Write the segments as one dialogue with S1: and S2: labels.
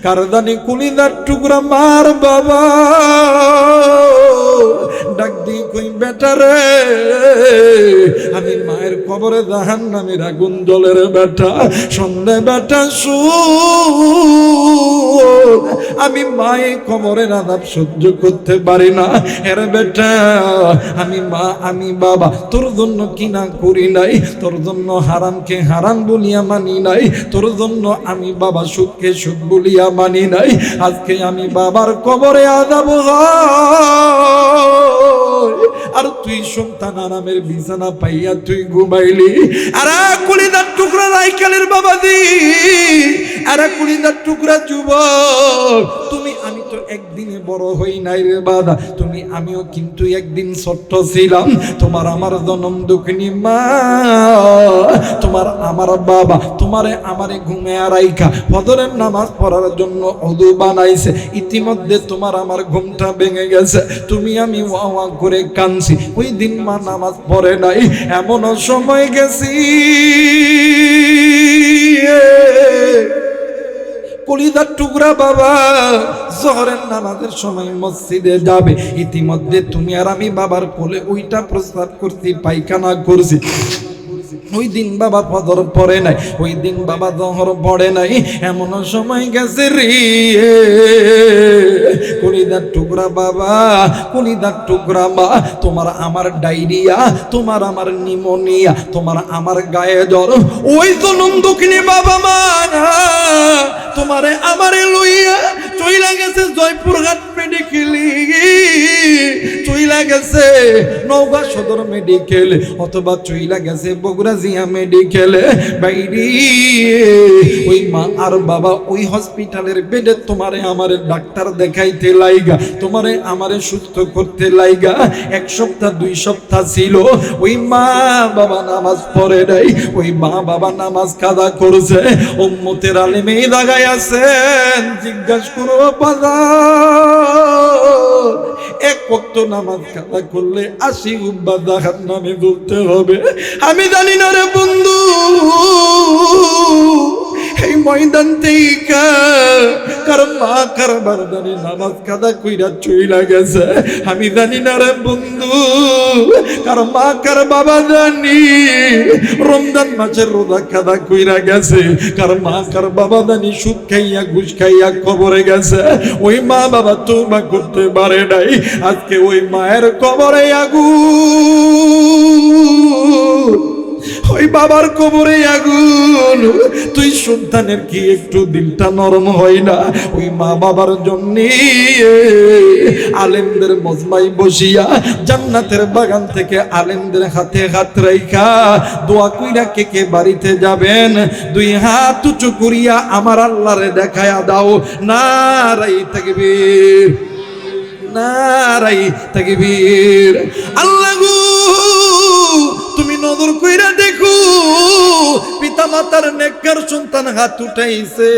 S1: কারদানি কুলিদার টুকরা মার বাবা ডাক দি কই বেটা রে, আমি মায়ের কবরে জাহান্নামের আগুন জ্বলের বেটা, সন্ধ্যে বেটা শুন, আমি মায়ের কবরের আযাব সহ্য করতে পারি না। এর বেটা আমি বাবা তোর জন্য কি না করি নাই, তোর জন্য হারামকে হারাম বলিয়া মানি নাই, তোর জন্য আমি বাবা সুখকে সুখ বলিয়া মানি নাই। আজকে আমি বাবার কবরে আযাব আর তুই সন্তান আরামের বিছানা পাইয়া তুই ঘুমাইলি। আরে কুলিদার টুকরা রাইকালের বাবা দি, আরে কুলিদার টুকরা যুবক, তুমি আমি তো একদিনে বড় হই নাই রে বাবা, তুমি আমিও কিন্তু একদিন ছোট্ট ছিলাম। তোমার আমার জনম দুঃখিনী মা, তোমার আমার বাবা তোমারে আমারে ঘুমে রাইখা ফজরের নামাজ পড়ার জন্য ওযু বানাইছে। ইতিমধ্যে তোমার আমার ঘুমটা ভেঙে গেছে, তুমি আমি ওয়া ওয়া করে কাঁদছি। ওই দিন মা নামাজ পড়ে নাই, এমন সময় গেছি কলিজার টুকরা বাবা জোহরের নামাজের সময় মসজিদে যাবে। ইতিমধ্যে তুমি আর আমি বাবার কোলে ওইটা প্রস্তাব করছি, পায়খানা করছি। ওই দিন বাবা ফজর পড়ে নাই, ওই দিন বাবা জোহর পড়ে নাই, এমন সময় গেছে রে কলিজার টুকরা বাবা, কলিজার টুকরা মা, তোমার আমার ডায়রিয়া, তোমার আমার নিউমোনিয়া, তোমার আমার গায়ে জ্বর, ওই জনম দুঃখিনী বাবা মা তোমারে আমারে লইয়া চইলা গেছে জয়পুরহাট মেডিকেলে, চইলা গেছে নওগাঁ সদর মেডিকেল, অথবা চইলা গেছে বগুড়া জিয়া মেডিকেলে। বাইরে ওই মা আর বাবা ওই হসপিটালের বেডে তোমারে আমারে ডাক্তার দেখাইতে লাইগা, তোমারে আমারে সুস্থ করতে লাইগা 1 সপ্তাহ 2 সপ্তাহ ছিল। ওই মা বাবা নামাজ পড়ে নাই, ওই মা বাবা নামাজ কাজা করছে। উম্মতের আলেম এই জায়গায় আছেন, জিজ্ঞাসা করো বাজার, 1 ওয়াক্ত নামাজ কাজা করলে 80 উব্বা জাহান্নামে বলতে হবে। আমি জানি না রে বন্ধু, এই ময়দান থেকে কার মা কার বারদানি নামাজ কাদা কইরা চইলা গেছে। আমি জানি না রে বন্ধু, কার মা কার বাবা জানি রমজান মাসের রোজা কাদা কইরা গেছে, কার মা কার বাবা জানি সুদ খাইয়া ঘুষ খাইয়া কবরে গেছে। ওই মা বাবা তওবা করতে পারে নাই, আজকে ওই মায়ের কবরে আগুন, ওই বাবার কবরে আগুন। তুই সন্তানের কি একটু দিলটা নরম হয় না? ওই মা বাবার জন্য আলেমদের মজমায় বসিয়া জান্নাতের বাগান থেকে আলেমদের হাতে হাত রাইখা দোয়া কইরা কে কে বাড়িতে যাবেন? 2 হাত উঁচু করিয়া আমার আল্লাহরে দেখায়া দাও। নারাই তাকবীর, নারাই তাকবীর। আল্লাহ গো তুমি নজর কইরা দেখো, পিতা মাতার নেককার সন্তান হাত উঠাইছে,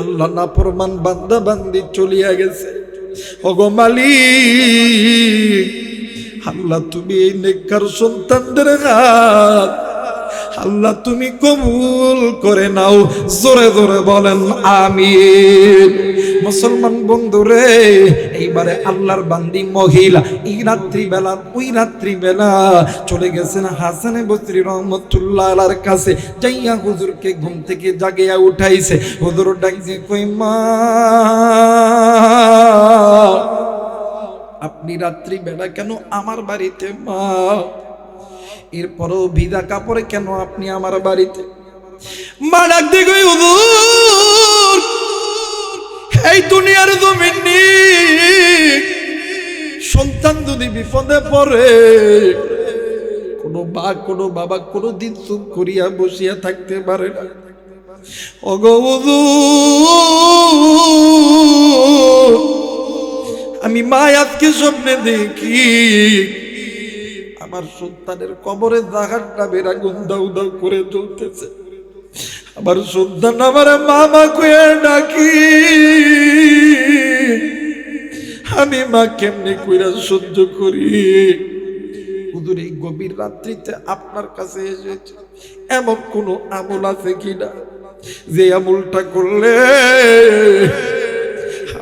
S1: আল্লাহ নাফরমান বান্দা বান্দি চলিয়া গেছে। ওগো মালিক, আল্লাহ তুমি এই নেককার সন্তানদের হাত আল্লাহ তুমি কবুল করে নাও। জোরে জোরে বলেন আমিন। মুসলমান বন্ধুরে, এইবারে আল্লাহর বান্দি মহিলা এই রাত্রিবেলা, ওই রাত্রিবেলা চলে গেছেন হাসানে বসরি রহমতুল্লাহ আলাইহির কাছে, যাইয়া হুজুরকে ঘুম থেকে জাগিয়া উঠাইছে। হুজুর ডাকছে, কই মা আপনি রাত্রিবেলা কেন আমার বাড়িতে? মা এরপরও ভিজা কাপড়ে কেন আপনি আমার বাড়িতে? মা ডাক দিয়ে কই, হুজুর এই দুনিয়ার জমিনে সন্তান যদি বিপদে পড়ে, কোনো মা কোনো বাবা কোনোদিন চুপ করিয়া বসিয়া থাকতে পারে না। ওগো হুজুর, আমি মা আজকে স্বপ্নে দেখি আমার সন্তানের কবরে জাহান্নামের আগুন দাউ দাউ করে জ্বলতেছে। আমার সন্তান আমার মামা কইয়া ডাকি, আমি মা কেমনে কইরা সহ্য করি? হুজুর এই গভীর রাত্রিতে আপনার কাছে এসেছে, এমন কোন আমল আছে কিনা যে আমলটা করলে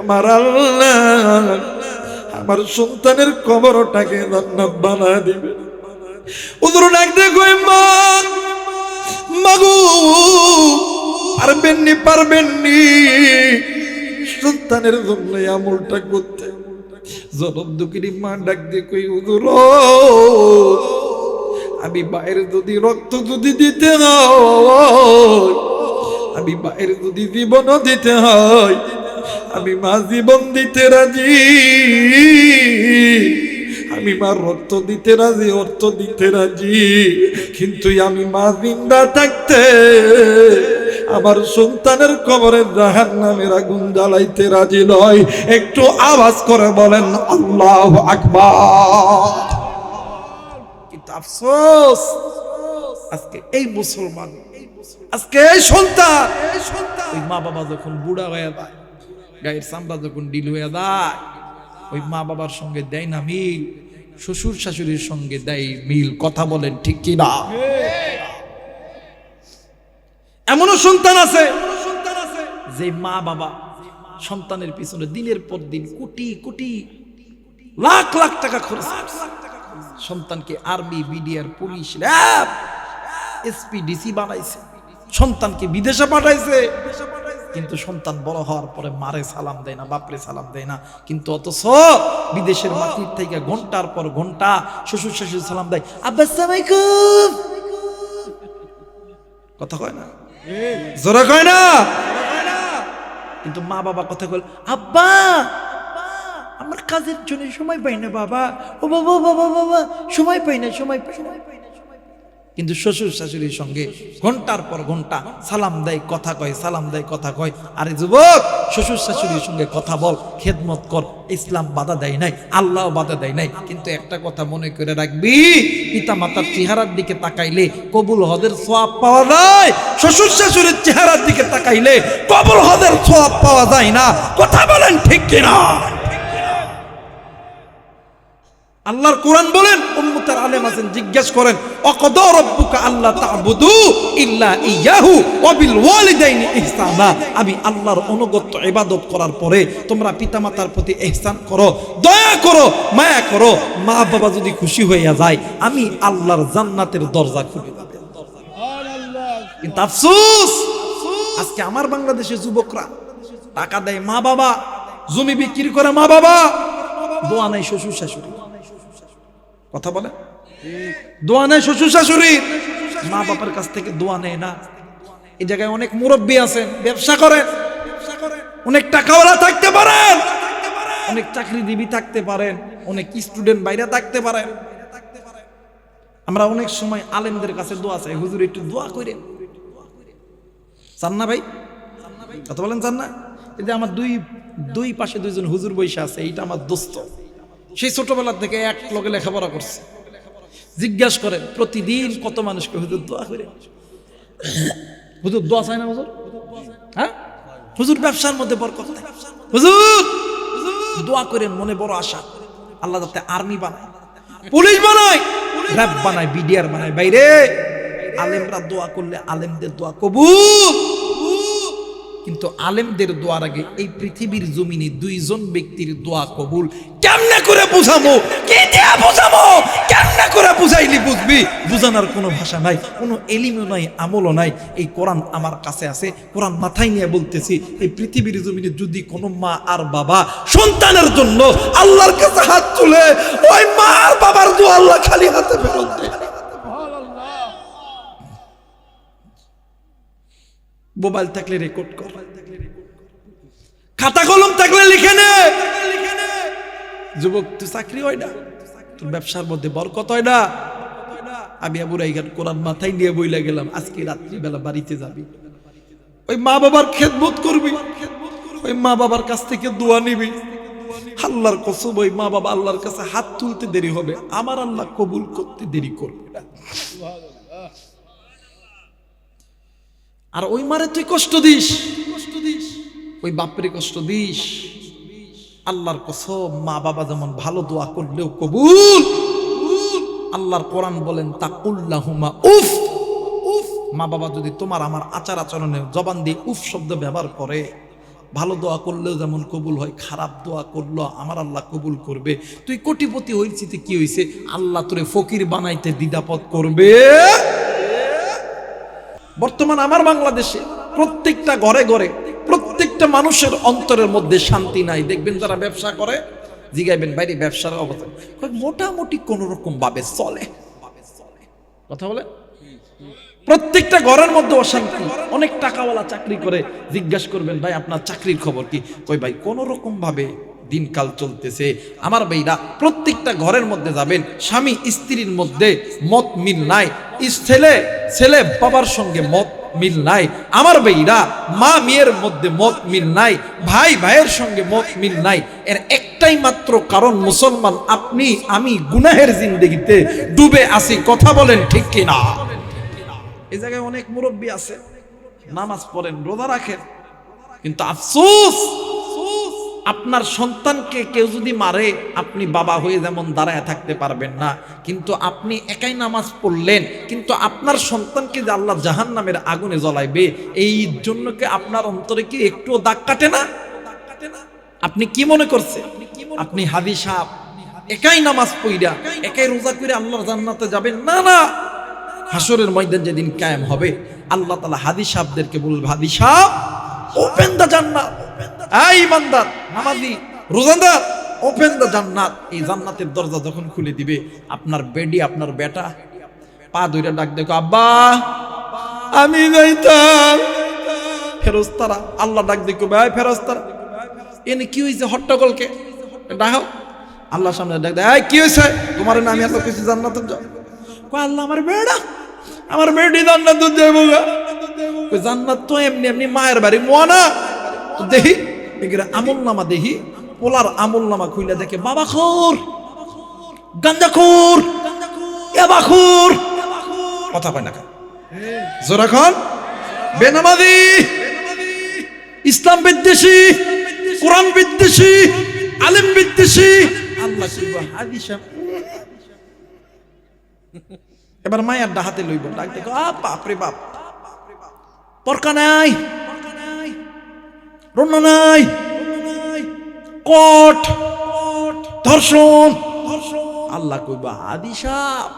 S1: আমার আল্লাহ আমার সন্তানের কবরটাকে জান্নাত বানায় দিবে। হুজুর ডাক দিয়ে কই, মা মাগো পারবেননি সন্তানের জন্য আমলটা করতে। জনম দুঃখিনী মা ডাক দিয়ে কই, হুজুর আমি বাইরে যদি রক্ত যদি দিতে হয়, আমি বাইরে যদি জীবনও দিতে হয়, আমি মা জীবন দিতে রাজি, আমি মা রক্ত দিতে রাজি, অর্থ দিতে রাজি, কিন্তু আমি মা জিন্দা থাকতে আমার সন্তানের কবরে জাহান্নামের আগুন জ্বালাইতে রাজি নয়। একটু আওয়াজ করে বলেন আল্লাহু আকবার। কিন্তু আফসোস আজকে এই মুসলমান, আজকে এই সন্তান, ওই মা বাবা যখন বুড়া হয়ে যায়, গায়ের চামড়া যখন ডিল হয়ে যায়, ওই মা বাবার সঙ্গে দেয় না মিল, শ্বশুর শাশুড়ির সঙ্গে দেয় মিল। কথা বলেন ঠিক কি না? এমনও সন্তান আছে যে মা বাবা সন্তানের পিছনে দিনের পর দিন কোটি কোটি লাখ লাখ টাকা খরচ করছে, সন্তানকে army, BDR, police, RAB, SP, DC বানাইছে, সন্তানকে বিদেশে পাঠাইছে, কিন্তু সন্তান বড় হওয়ার পরে মারে সালাম দেয় না, বাপরে সালাম দেয় না। কিন্তু অথচ বিদেশের মাটির থেকে ঘন্টার পর ঘন্টা শ্বশুর শাশুড়ি সালাম দেয়, আব্বা আসসালামু আলাইকুম। কথা কয় না, জোরে কয় না। কিন্তু মা বাবা কথা কয়, আব্বা আমার কাজের জন্য সময় পাই না বাবা, ও বাবা বাবা বাবা সময় পাই না, সময় পাই না। কিন্তু শ্বশুর শাশুড়ির সঙ্গে ঘন্টার পর ঘন্টা সালাম দেয়, কথা কয়, সালাম দেয়, কথা কয়। আরে যুবক, শ্বশুর শাশুড়ির সঙ্গে কথা বল, খেদমত কর, ইসলাম বাধা দেয় নাই, আল্লাহ বাধা দেয় নাই। কিন্তু একটা কথা মনে করে রাখবি, পিতা মাতার চেহারার দিকে তাকাইলে কবুল হজের সওয়াব পাওয়া যায়, শ্বশুর শাশুড়ির চেহারার দিকে তাকাইলে কবুল হজের সওয়াব পাওয়া যায় না। কথা বলেন ঠিক কিনা? আল্লাহর কোরআন বলেন, উম্মতের আলেম আছেন, জিজ্ঞেস করেন, অকদা রাব্বুকা আল্লা তা'বুদু ইল্লা ইয়াহু ওয়া বিল ওয়ালিদাইনি ইহসানা। আমি আল্লাহর অনুগত্য ইবাদত করার পরে তোমরা পিতামাতার প্রতি ইহসান করো, দয়া করো, মায়া করো। মা বাবা যদি খুশি হইয়া যায়, আমি আল্লাহর জান্নাতের দরজা খুলে দেব। সুবহানাল্লাহ। কিন্তু আফসোস, আজকে আমার বাংলাদেশের যুবকরা টাকা দেয় মা বাবা, জমি বিক্রি করে মা বাবা, দোয়া নাই শ্বশুর শাশুড়ি। কথা বলে, দোয়া নেয় শ্বশুর শাশুড়ি, মা বাবার কাছ থেকে দোয়া নেয় না। এই জায়গায় অনেক মুরব্বী আছেন, ব্যবসা করেন, অনেক টাকাওয়ালা থাকতে পারেন, অনেক চাকরিজীবী থাকতে পারেন, অনেক স্টুডেন্ট বাইরে থাকতে পারেন। আমরা অনেক সময় আলেমদের কাছে দোয়া চাই, হুজুর একটু দোয়া করেন। চান না ভাই? কথা বলেন চান না? এই যে আমার দুই পাশে দুইজন হুজুর বৈশা আছে, এইটা আমার দোস্ত, সেই ছোটবেলা থেকে এক লগে লেখাপড়া করছে। জিজ্ঞাসা করেন প্রতিদিন কত মানুষকে হুজুর দোয়া করে, হুজুর দোয়া চায় না হুজুর? হ্যাঁ, হুজুর ব্যবসার মধ্যে বরকত নাই, হুজুর দোয়া করেন, মনে বড় আশা, আল্লাহ যাতে আর্মি বানায়, পুলিশ বানায়, র্যাব বানায়, বিডিআর বানায়। বাইরে আলেমরা দোয়া করলে আলেমদের দোয়া কবুল। কিন্তু আলেমদের দোয়ার আগে এই পৃথিবীর জমিনে দুইজন ব্যক্তির দোয়া কবুল কেমনে করে বুঝাবো? কি দিয়া বুঝাবো? কেমনে করে বুঝাইলি বুঝবি? বুঝানোর কোনো ভাষা নাই, কোনো এলিমও নাই, আমলও নাই। এই কোরআন আমার কাছে আছে, কোরআন মাথায় নিয়ে বলতেছি, এই পৃথিবীর জমিনে যদি কোনো মা আর বাবা সন্তানের জন্য আল্লাহর কাছে হাত তুলে, ওই মা আর বাবার দোয়া আল্লাহ খালি হাতে ফেরত দেয়। মোবাইল থাকলে রেকর্ড কর, খাতা কলম থাকলে লিখে নে। যুবক, তুই চাকরি হয় না, তোর ব্যবসার মধ্যে বরকত হয় না। আমি আবুরাইঘাট কোরআন মাথায় নিয়ে বইলা গেলাম, আজকে রাত্রিবেলা বাড়িতে যাবি, ওই মা বাবার খেদমত করবি, ওই মা বাবার কাছ থেকে দোয়া নিবি। আল্লাহর কসম, ওই মা বাবা আল্লাহর কাছে হাত তুলতে দেরি হবে, আমার আল্লাহ কবুল করতে দেরি করবে না। আর ওই মারে তুই কষ্ট দিস, ওই বাপরে কষ্ট দিস। আল্লাহর কসম, মা বাবা যেমন ভালো দোয়া করলেও কবুল। আল্লাহর কোরআন বলেন, তাকুল্লাহুমা উফ, মা বাবা যদি তোমার আমার আচার আচরণে জবান দিয়ে উফ শব্দ ব্যবহার করে, ভালো দোয়া করলেও যেমন কবুল হয়, খারাপ দোয়া করলেও আমার আল্লাহ কবুল করবে। তুই কোটিপতি হইছিতে কি হইছে, আল্লাহ তোরে ফকির বানাইতে দ্বিধাপদ করবে। বর্তমান আমার বাংলাদেশে প্রত্যেকটা ঘরে ঘরে প্রত্যেকটা মানুষের অন্তরের মধ্যে শান্তি নাই। দেখবেন যারা ব্যবসা করে, জিগাইবেন বাইরে ব্যবসার অবস্থা, মোটামুটি কোন রকম ভাবে চলে। কথা বলে প্রত্যেকটা ঘরের মধ্যে অশান্তি। অনেক টাকাওয়ালা চাকরি করে, জিজ্ঞাসা করবেন ভাই আপনার চাকরির খবর কি, কই ভাই কোন রকম ভাবে দিনকাল চলতেছে। আমার ভাইরা প্রত্যেকটা ঘরের মধ্যে যাবেন, স্বামী স্ত্রীর মধ্যে মত মিল নাই, ছেলে ছেলে বাবার সঙ্গে মত মিল নাই। আমার ভাইরা মা মেয়ের মধ্যে মত মিল নাই, ভাই ভাইয়ের সঙ্গে মত মিল নাই। এর একটাই মাত্র কারণ, মুসলমান আপনি আমি গুনাহের জিন্দেগিতে ডুবে আছি। কথা বলেন ঠিক কিনা? এই জায়গায় অনেক মুরব্বী আছে, নামাজ পড়েন, রোজা রাখেন, কিন্তু আফসোস আপনার সন্তানকে কেউ যদি মারে, আপনি বাবা হয়ে যেমন দাঁড়ায় থাকতে পারবেন না, কিন্তু আপনি একাই নামাজ পড়লেন, কিন্তু আপনার সন্তানকে যে আল্লাহ জাহান্নামের আগুনে জ্বলাইবে, এই জন্য কি আপনার অন্তরে কি একটুও দাগ কাটে না? আপনি কি মনে করছেন আপনি হাদি সাহেব একাই নামাজ পড়া একাই রোজা করে আল্লাহর জান্নাতে যাবেন? না না, হাসরের ময়দান যেদিন কায়েম হবে, আল্লাহ তাআলা হাদি সাহেবদেরকে বলবে, হাদি সাহেব ওপেন দ্য জান্নাত। এই ইমানদার, নামাজি, রোজাদার, ওপেন দ্য জান্নাত। এই জান্নাতের দরজা যখন খুলে দিবে, আপনার বেডি, আপনার বেটা পা ধইরা ডাক দেখো, আব্বা আমি যাইতাম। ফেরেশতারা আল্লাহ ডাক দেখো, ভাই ফেরেশতারা এনে কি হইছে, হট্টগোলকে ডাকো। আল্লাহর সামনে ডাক দেয়, এই কি হইছে তোমার? না আমি এত কিছু জান্নাতে যাও। কয় আল্লাহ আমার বেড়া, আমার বেডি জান্নাতে যাবো গা। কই জান্নাত তো এমনি এমনি মায়ের বাড়ি মোয়ানা। তো দেখি এগুলা আমল নামা, দেখি পোলার আমল নামা খুইলা দেখে, বাবা খোর, গাঞ্জাখোর, ইয়াবাখোর, কথা কয় না জোরা খান, বেনামাজি, ইসলাম বিদ্বেষী, কোরআন বিদ্বেষী, আলেম বিদ্বেষী। আল্লাহ কইবা হাদি সাহেব এবার মায়ের ডাহাতে লইব, ডাক দেখো, বাপ রে বাপ, পরকা নাই, রন্না নাই, কট, ধর্ষণ। আল্লাহ কইবা হাদি সাহেব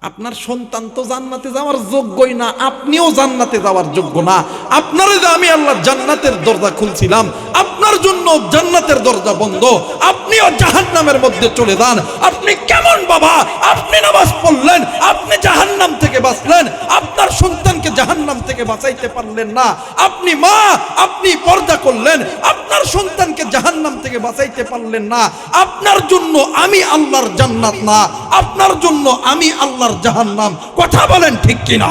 S1: আপনার সন্তান তো জান্নাতে যাওয়ার যোগ্যই না, আপনিও জান্নাতে যাওয়ার যোগ্য না। আপনারে যে আমি আল্লাহ জান্নাতের দরজা খুলছিলাম, আপনার জন্য জান্নাতের দরজা বন্ধ, আপনিও জাহান্নামের মধ্যে চলে যান। আপনি কেমন বাবা? আপনি নামাজ পড়লেন, আপনি জাহান্নাম থেকে বাঁচলেন, আপনার সন্তানকে জাহান্নাম থেকে বাঁচাইতে পারলেন না। আপনি মা, আপনি পর্দা করলেন, আপনার সন্তানকে জাহান্নাম থেকে বাঁচাইতে পারলেন না। আপনার জন্য আমি আল্লাহর জান্নাত না, আপনার জন্য আমি আল্লাহর জাহান্নাম। কথা বলেন ঠিক কিনা?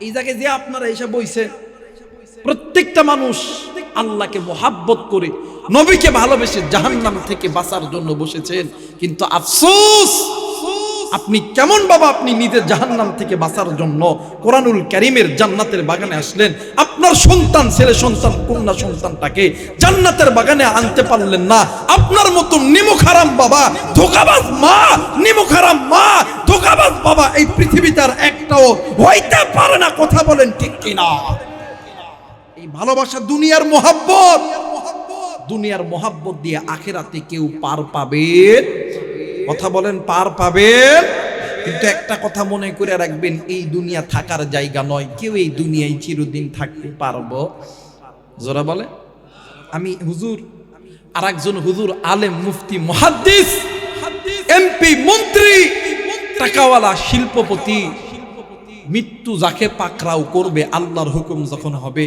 S1: এই জায়গায় যে আপনারা এসে বইছেন, প্রত্যেকটা মানুষ আল্লাহকে মোহাব্বত করে, নবীকে ভালোবেসে জাহান্নাম থেকে বাঁচার জন্য বসেছেন। কিন্তু আফসোস, আপনি কেমন বাবা, আপনি নিজের জাহান্নাম থেকে বাঁচার জন্য কোরআনুল কারীমের জান্নাতের বাগানে আসলেন, আপনার সন্তান, ছেলে সন্তান, কন্যা সন্তানটাকে জান্নাতের বাগানে আনতে পারলেন না। আপনার মতো নিমুখারাম বাবা, ধোঁকাবাজ মা, নিমুখারাম মা, ধোঁকাবাজ বাবা এই পৃথিবীতে আর একটাও হইতে পারে না। কথা বলেন ঠিক কিনা? এই ভালোবাসা দুনিয়ার মোহাব্বত, দুনিয়ার মোহাব্বত দিয়ে আখিরাতে কেউ পার পাবেন? কথা বলেন পার পাবেন? কিন্তু একটা কথা মনে করে রাখবেন, এই দুনিয়া থাকার জায়গা নয়। কেউ এই দুনিয়ায় চিরদিন থাকতে পারবো? জোরা বলে। আমি হুজুর, আর একজন হুজুর আলেম, মুফতি, মুহাদ্দিস, এমপি, মন্ত্রী, টাকাওয়ালা, শিল্পপতি, মৃত্যু যাকে পাকড়াও করবে, আল্লাহর হুকুম যখন হবে,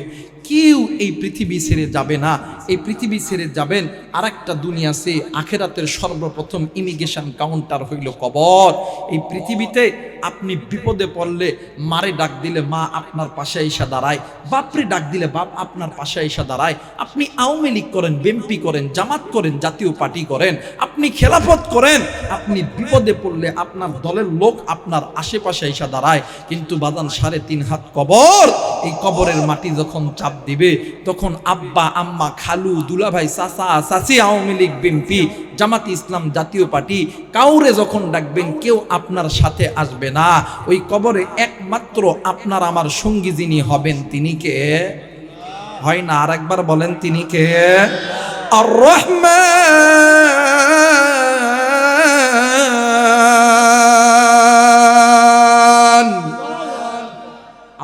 S1: কেউ এই পৃথিবী ছেড়ে যাবে না। এই পৃথিবী ছেড়ে যাবেন আর একটা দুনিয়া আছে, আখেরাতের সর্বপ্রথম ইমিগ্রেশন কাউন্টার হইল কবর। এই পৃথিবীতে আপনি বিপদে পড়লে মারে ডাক দিলে মা আপনার পাশে এসে দাঁড়ায়, বাপরে ডাক দিলে বাপ আপনার পাশে এসে দাঁড়ায়। আপনি আওয়ামী লীগ করেন, বিএনপি করেন, জামাত করেন, জাতীয় পার্টি করেন, আপনি খেলাফত করেন, আপনি বিপদে পড়লে আপনার দলের লোক আপনার আশেপাশে এসে দাঁড়ায়। কিন্তু কিন্তু বাদান 3.5 হাত কবর। এই কবরের মাটি যখন চাপ দিবে তখন আব্বা আম্মা খালু দুলাভাই চাচা চাচি আওয়ামী লীগ বিএনপি জামাত ইসলাম জাতীয় পার্টি কাউরে যখন ডাকবেন কেউ আপনার সাথে আসবে না। ওই কবরে একমাত্র আপনার আমার সঙ্গী যিনি হবেন তিনি কে? হয় না? আর একবার বলেন তিনি কে? আর রহমান।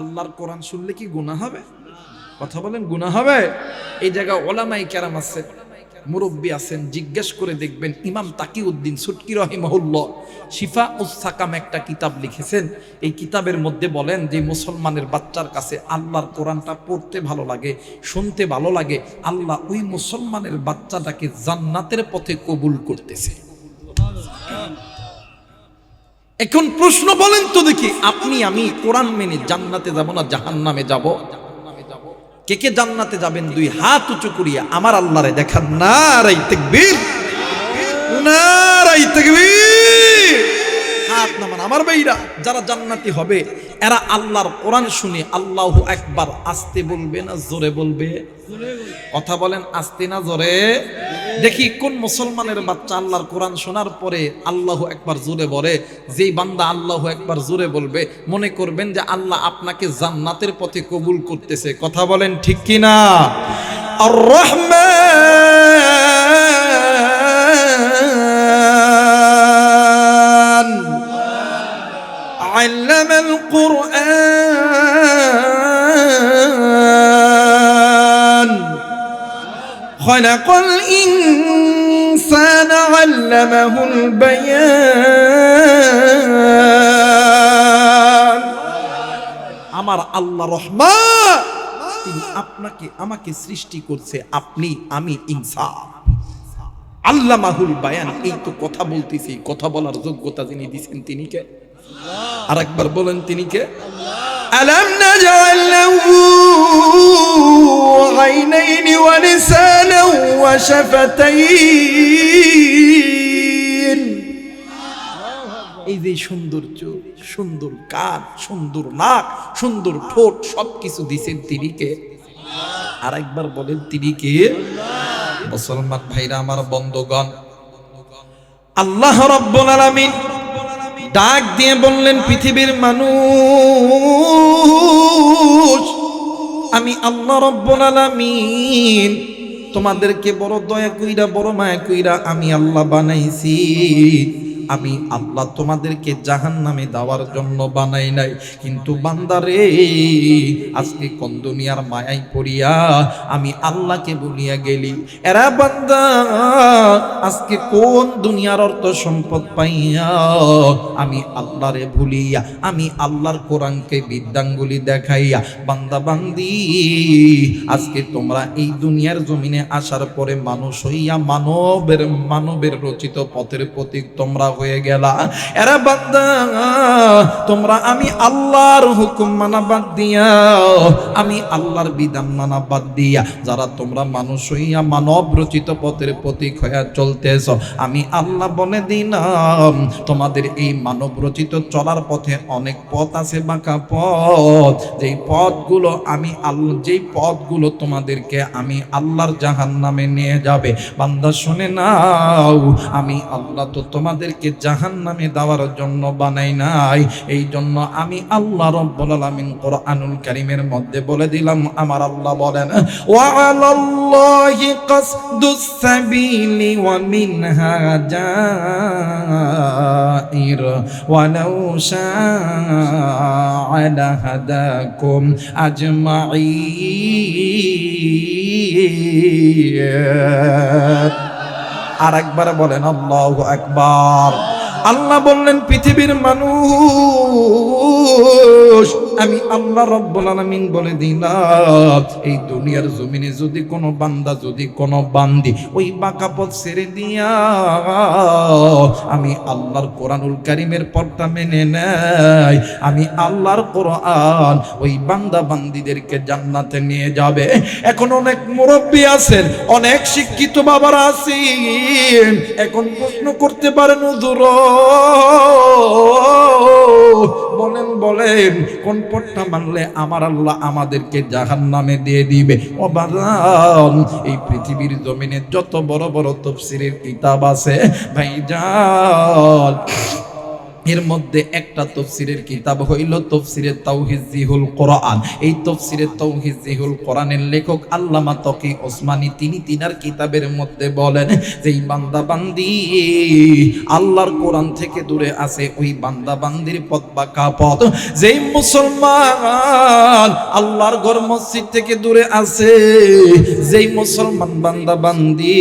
S1: আল্লাহর কোরআন শুনলে কি গুনাহ হবে? কথা বলেন, গুনাহ হবে? এই জায়গায় ওলামায়ে কেরাম আছে, মুরব্বী আছেন, জিজ্ঞেস করে দেখবেন। ইমাম তাকিউদ্দিন সুটকি রাহিমাহুল্লাহ শিফাউস সাকাম একটা কিতাব লিখেছেন। এই কিতাবের মধ্যে বলেন যে মুসলমানের বাচ্চার কাছে আল্লাহর কোরআনটা পড়তে ভালো লাগে, শুনতে ভালো লাগে, আল্লাহ ওই মুসলমানের বাচ্চাটাকে জান্নাতের পথে কবুল করতেছে। এখন প্রশ্ন বলেন তো দেখি, আপনি আমি কোরআন মেনে জান্নাতে যাব না জাহান্নামে যাব? কে কে জান্নাতে যাবেন? 2 হাত উঁচু করিয়া আমার আল্লাহরে দেখান। নারায়ে তাকবীর, নারায়ে তাকবীর। হাত নামান আমার ভাইরা। যারা জান্নাতি হবে এরা আল্লাহর কোরআন শুনে আল্লাহু আকবার আস্তে বলবে না জোরে বলবে? কথা বলেন, আস্তে না জোরে? দেখি কোন মুসলমানের বাচ্চা আল্লাহর কোরআন শোনার পরে আল্লাহু আকবার জোরে বলে। যেই বান্দা আল্লাহু আকবার জোরে বলবে মনে করবেন যে আল্লাহ আপনাকে জান্নাতের পথে কবুল করতেছে। কথা বলেন ঠিক কি না? আর রহমান আল্লামাল কুরআন খালাকাল ইনসানা আল্লামাহুল বায়ান। আমার আল্লাহ রহমান, তিনি আপনাকে আমাকে সৃষ্টি করছে, আপনি আমি ইনসান। আল্লামাহুল বায়ান, এই তো কথা বলতেছি, কথা বলার যোগ্যতা যিনি দিয়েছেন তিনি কে? আর একবার বলেন তিনি কে? আলাম নাজআল লাহু আইনাইনি ওয়া লিসানান ওয়া শাফাতাইন। এই যে সুন্দর চোখ, সুন্দর কান, সুন্দর নাক, সুন্দর ঠোঁট, সবকিছু দিয়েছেন তিনি কে? আর একবার বলেন তিনি কে? মুসলমান ভাইরা আমার, বন্ধুগণ, আল্লাহ রাব্বুল আলামিন ডাক দিয়ে বললেন, পৃথিবীর মানুষ, আমি আল্লাহ রাব্বুল আলামিন তোমাদেরকে বড় দয়া কইরা বড় মায়া কইরা আমি আল্লাহ বানাইছি। আমি আল্লাহ তোমাদেরকে জাহান্নামে দেওয়ার জন্য বানাই নাই। কিন্তু বান্দারে, আজকে কোন দুনিয়ার মায়ায় পড়িয়া আমি আল্লাহকে ভুলিয়া গেলি। এরা বান্দা আজকে কোন দুনিয়ার অর্থ সম্পদ পাইয়া আমি আল্লাহরে ভুলিয়া, আমি আল্লাহর কোরআনকে বিদ্যাঙ্গুলি দেখাইয়া বান্দা বান্দি আজকে তোমরা এই দুনিয়ার জমিনে আসার পরে মানুষ হইয়া মানবের রচিত পথের প্রতীক তোমরা হয়ে গেলা। এরা বান্দা তোমরা আমি আল্লাহর হুকুম মানা বাদ দিয়া, আমি আল্লাহর বিধান মানা বাদ দিয়া যারা তোমরা মানুষ হইয়া মানব রচিত পথের প্রতীক হইয়া চলতেছ, আমি আল্লাহ বলে দিলাম তোমাদের এই মানব রচিত চলার পথে অনেক পথ আছে, বাঁকা পথ। যেই পথগুলো আমি আল্লাহ, যেই পথগুলো তোমাদেরকে আমি আল্লাহর জাহান্নামে নিয়ে যাবে। বান্দা শুনে নাও, আমি আল্লাহ তো তোমাদেরকে জাহান্নামে দেওয়ার জন্য বানাই নাই। এই জন্য আমি আল্লাহ রাব্বুল আলামিন কোরআনুল কারীমের মধ্যে বলে দিলাম, আমার আল্লাহ বলেন, ওয়া আলাল্লাহি কাসদুস সাবিলি ওয়া মিনহা জাইর ওয়া লাউ শাআ লাহাদাকুম আজমাইন। আর একবার বলেন আল্লাহু আকবার। আল্লাহ বললেন, পৃথিবীর মানুষ আমি আল্লাহ রাব্বুল আলামিন বলে দিলাম, এই দুনিয়ার জমিনে যদি কোনো বান্দা, যদি কোনো বান্দি ওই বাঁকা পথ ছেড়ে দিয়া আমি আল্লাহর কোরআনুল কারীমের পথটা মেনে নেয়, আমি আল্লাহর কোরআন ওই বান্দা বান্দিদেরকে জান্নাতে নিয়ে যাবে। এখন অনেক মুরব্বী আছেন, অনেক শিক্ষিত বাবারা আছেন, এখন প্রশ্ন করতে পারেন হুজুর বলেন কোন পথটা মানলে আমার আল্লাহ আমাদেরকে জাহান্নামে দিয়ে দিবে? ও বাজান, এই পৃথিবীর জমিনে যত বড় বড় তাফসীরের কিতাব আছে ভাইজান, এর মধ্যে একটা তাফসীরের কিতাব হইল তাফসীরে তাওহিজিহুল কোরআন। এই তাফসীরে তাওহিজিহুল কোরআনের লেখক আল্লামা তকি ওসমানী তিনি তিনার কিতাবের মধ্যে বলেন যে এই বান্দা বান্দি আল্লাহর কোরআন থেকে দূরে আছে, ওই বান্দা বান্দির পথ বাঁকা পথ। যেই মুসলমান আল্লাহর ঘর মসজিদ থেকে দূরে আছে, যেই মুসলমান বান্দা বান্দি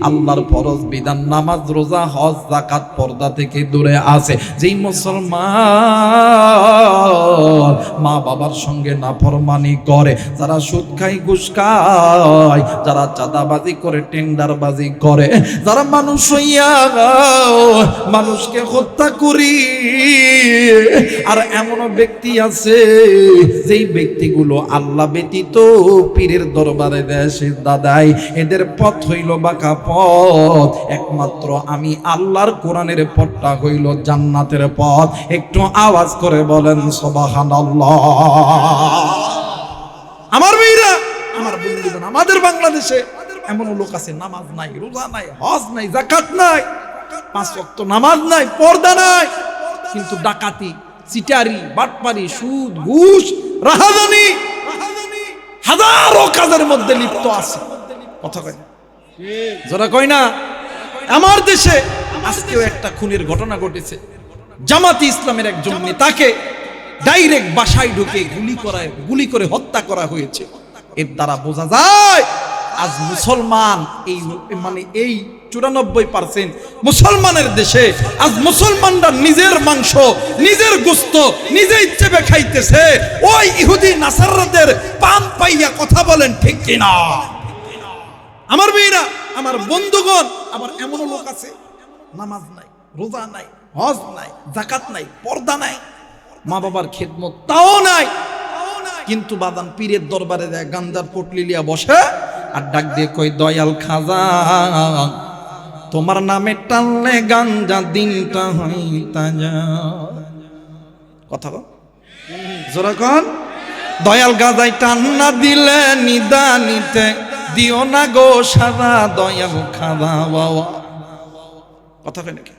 S1: আল্লাহর ফরজ বিধান নামাজ রোজা হজ যাকাত পর্দা থেকে দূরে আছে, যেই মুসলমান মা বাবার সঙ্গে নাফরমানি করে, যারা সুদ খায় ঘুষ খায়, যারা চাঁদাবাজি করে টেন্ডারবাজি করে, যারা মানুষ হইয়া মানুষকে হত্যা করি, আর এমনও ব্যক্তি আছে যেই ব্যক্তিগুলো আল্লাহ ব্যতীত পীরের দরবারে দেশে দাদাই, এদের পথ হইল বাঁকা পথ। একমাত্র আমি আল্লাহর কোরআনের পথটা হইল জান্নাতের পথ। একটু আওয়াজ করে বলেন সুবহানাল্লাহ। আমার মেয়েরা, আমার বন্ধুগণ, আমাদের বাংলাদেশে এমন লোক আছে নামাজ নাই, রোজা নাই, হজ নাই, যাকাত নাই, 5 ওয়াক্ত নামাজ নাই, পর্দা নাই, কিন্তু ডাকাতি, চিটারি, বাটপারি, সুদ, ঘুষ, রাহাজানি হাজারো কাজের মধ্যে লিপ্ত আছে। কথা কয় না, যারা কয় না। আমার দেশে আজকেও একটা খুনের ঘটনা ঘটেছে। জামাতে ইসলামের একজন নেতাকে ডাইরেক্ট বাসায় ঢুকে গুলি করে হত্যা করা হয়েছে। এর দ্বারা বোঝা যায় আজ মুসলমান এই 94% মুসলমানের দেশে আজ মুসলমানরা নিজের মাংস, নিজের গোশত নিজে চেপে খাইতেছে। ওই ইহুদি নাসারদের পান পাইয়া কথা বলেন ঠিক কিনা? আমার মেয়েরা, আমার বন্ধুগণ, আবার এমন লোক আছে নামাজ নাই, রোজা নাই, হজ নাই, যাকাত নাই, পর্দা নাই, মা বাবার খেদমত তাও নাই, কিন্তু বাদান পীরের দরবারে দেয় গাঞ্জার পটলি লিয়া বসে আর ডাক দিয়ে কই, দয়াল খাজা তোমার নামে টানলে গাঞ্জা দিনটা হয় তাজা। কথা কন জোরা কন। দয়াল গাজাই টান না দিলে নিদানিতে দিও না গো সারা দয়াল খাজা বাবা। কথা কয় নাকি?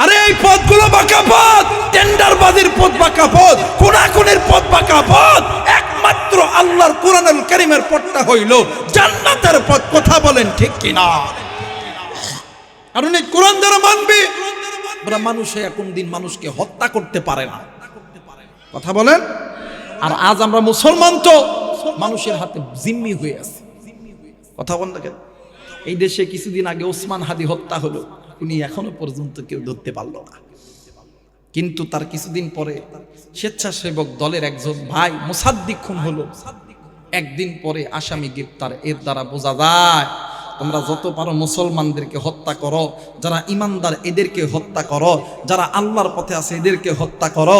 S1: আরে এই পথগুলো বাঁকা পথ, টেন্ডারবাজির পথ বাঁকা পথ, খুনাখুনির পথ বাঁকা পথ। একমাত্র আল্লাহর কোরআনুল কারীমের পথটা হইল জান্নাতের পথ। কথা বলেন ঠিক কিনা? কারণ এই কোরআন যারা মানবে ওরা মানুষে কোন দিন মানুষকে হত্যা করতে পারে না। কথা বলেন। আর আজ আমরা মুসলমান তো মানুষের হাতে জিম্মি হয়ে আছি। কথা বলেন দেখেন, এই দেশে কিছুদিন আগে ওসমান হাদি হত্যা হলো, উনি এখনো পর্যন্ত কেউ ধরতে পারল না। কিন্তু তার কিছুদিন পরে স্বেচ্ছাসেবক দলের একজন ভাই মুসাদ্দিক খুন হলো, একদিন পরে আসামি গ্রেপ্তার। এর দ্বারা বোঝা যায় তোমরা যত পারো মুসলমানদেরকে হত্যা করো, যারা ইমানদার এদেরকে হত্যা করো, যারা আল্লাহর পথে আছে এদেরকে হত্যা করো,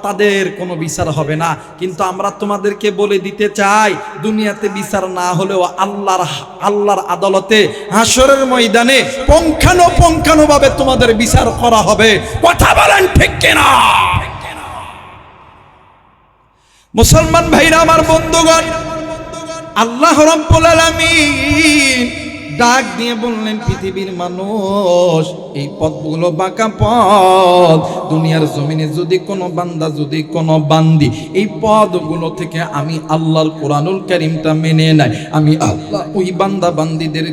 S1: তাদের কোনো বিচার হবে না। কিন্তু আমরা তোমাদেরকে বলে দিতে চাই, দুনিয়াতে বিচার না হলেও আল্লাহর আদালতে হাসরের ময়দানে পুঙ্খানুপুঙ্খানুভাবে তোমাদের বিচার করা হবে। কথা বলেন ঠিক কিনা? মুসলমান ভাইরা, আমার বন্ধুগণ, আল্লাহ রাব্বুল আলামিন ডাক দিয়ে বললেন, পৃথিবীর মানুষ এই পথগুলো বাঁকা পথ। দুনিয়ার জমিনে যদি কোনো বান্দা, যদি কোনো বান্দি এই পথগুলো থেকে আমি আল্লাহর কোরআনুল কারীমটা মেনে নেয়, আমি আল্লাহ ওই বান্দা বান্দিদের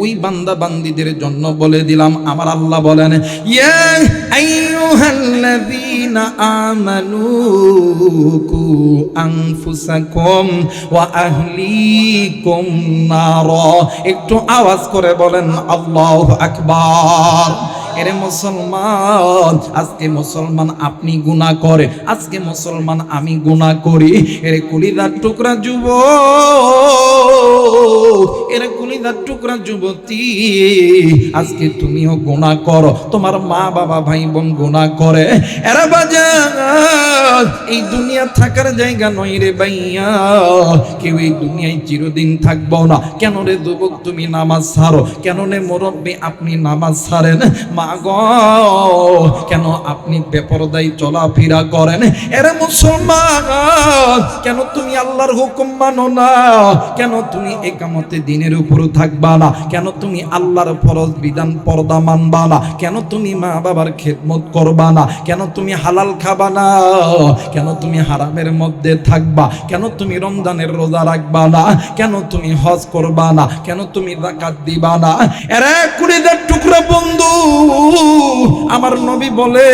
S1: ওই বান্দা বান্দিদের জন্য বলে দিলাম। আমার আল্লাহ বলেন, ইয়া আইয়ুহাল্লাযীনা আমানু কু আনফুসাকুম ওয়া আহলিকুম নার। একটু আওয়াজ করে বলেন আল্লাহু আকবার। এরে মুসলমান, আজকে মুসলমান আপনি গুনাহ করে, আজকে মুসলমান আমি গুনাহ করি। এরে কলিজার টুকরা যুবক, এরে কলিজার টুকরা যুবতী, আজকে তুমিও গুনাহ করো, তোমার মা বাবা ভাই বোন গুনাহ করে। এরা বাজার এই দুনিয়া থাকার জায়গা নয় রে ভাইয়া, কেউ এই দুনিয়ায় চিরদিন থাকবো না। কেন রে যুবক তুমি নামাজ ছাড়ো? কেন রে মুরব্বী আপনি নামাজ ছাড়েন? মা গো কেন আপনি বেপরদাই চলাফেরা করেন? এরে মুসলমান, কেন তুমি আল্লাহর হুকুম মানো না? কেন তুমি একামতে দিনের উপর থাকবা না? কেন তুমি আল্লাহর ফরজ বিধান পর্দা মানবা না? কেন তুমি মা বাবার খেদমত করবা না? কেন তুমি হালাল খাবা না? কেন তুমি হারামের মধ্যে থাকবা? কেন তুমি রমজানের রোজা রাখবা না? কেন তুমি হজ করবা না? কেন তুমি যাকাত দিবা না? এরে কুড়িদের টুকরা বন্ধু, আমার নবী বলে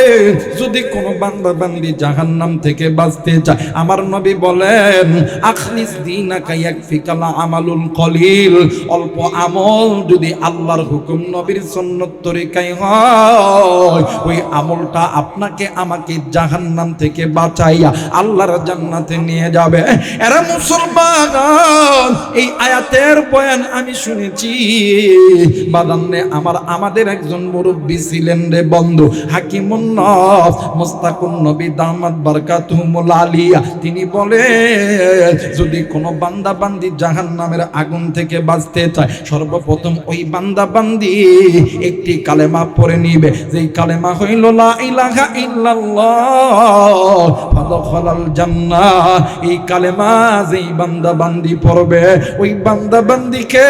S1: যদি কোনো বান্দা বান্দি জাহান্নাম থেকে বাঁচতে চায়, আমার নবী বলেন আখলিস দীনাকা ইয়াকফিকাল আমালুল কলিল, অল্প আমল যদি আল্লাহর হুকুম নবীর সুন্নাত তরিকায় হয়, ওই আমলটা আপনাকে আমাকে জাহান্নাম থেকে বাঁচাইয়া আল্লাহর জান্নাতে নিয়ে যাবে। এরা মুসলমান, এই আয়াতের বয়ান আমি শুনেছি বাদান্নে আমাদের একজন মুরব্বী ছিলেন রে বন্ধু, হাকিমুন নফস মুস্তাকুন নবী দামাত বারাকাতুহুমুল আলিয়া। তিনি বলে যদি কোনো বান্দা বান্দি জাহান্নামের আগুন থেকে বাঁচতে চায়, সর্বপ্রথম ওই বান্দা বান্দি একটি কালেমা পড়ে নিবে, যেই কালেমা হইল লা ইলাহা ইল্লাল্লাহ ফাদখালাল জান্নাহ। এই কালেমা যেই বান্দা বান্দি পড়বে, ওই বান্দা বান্দিকে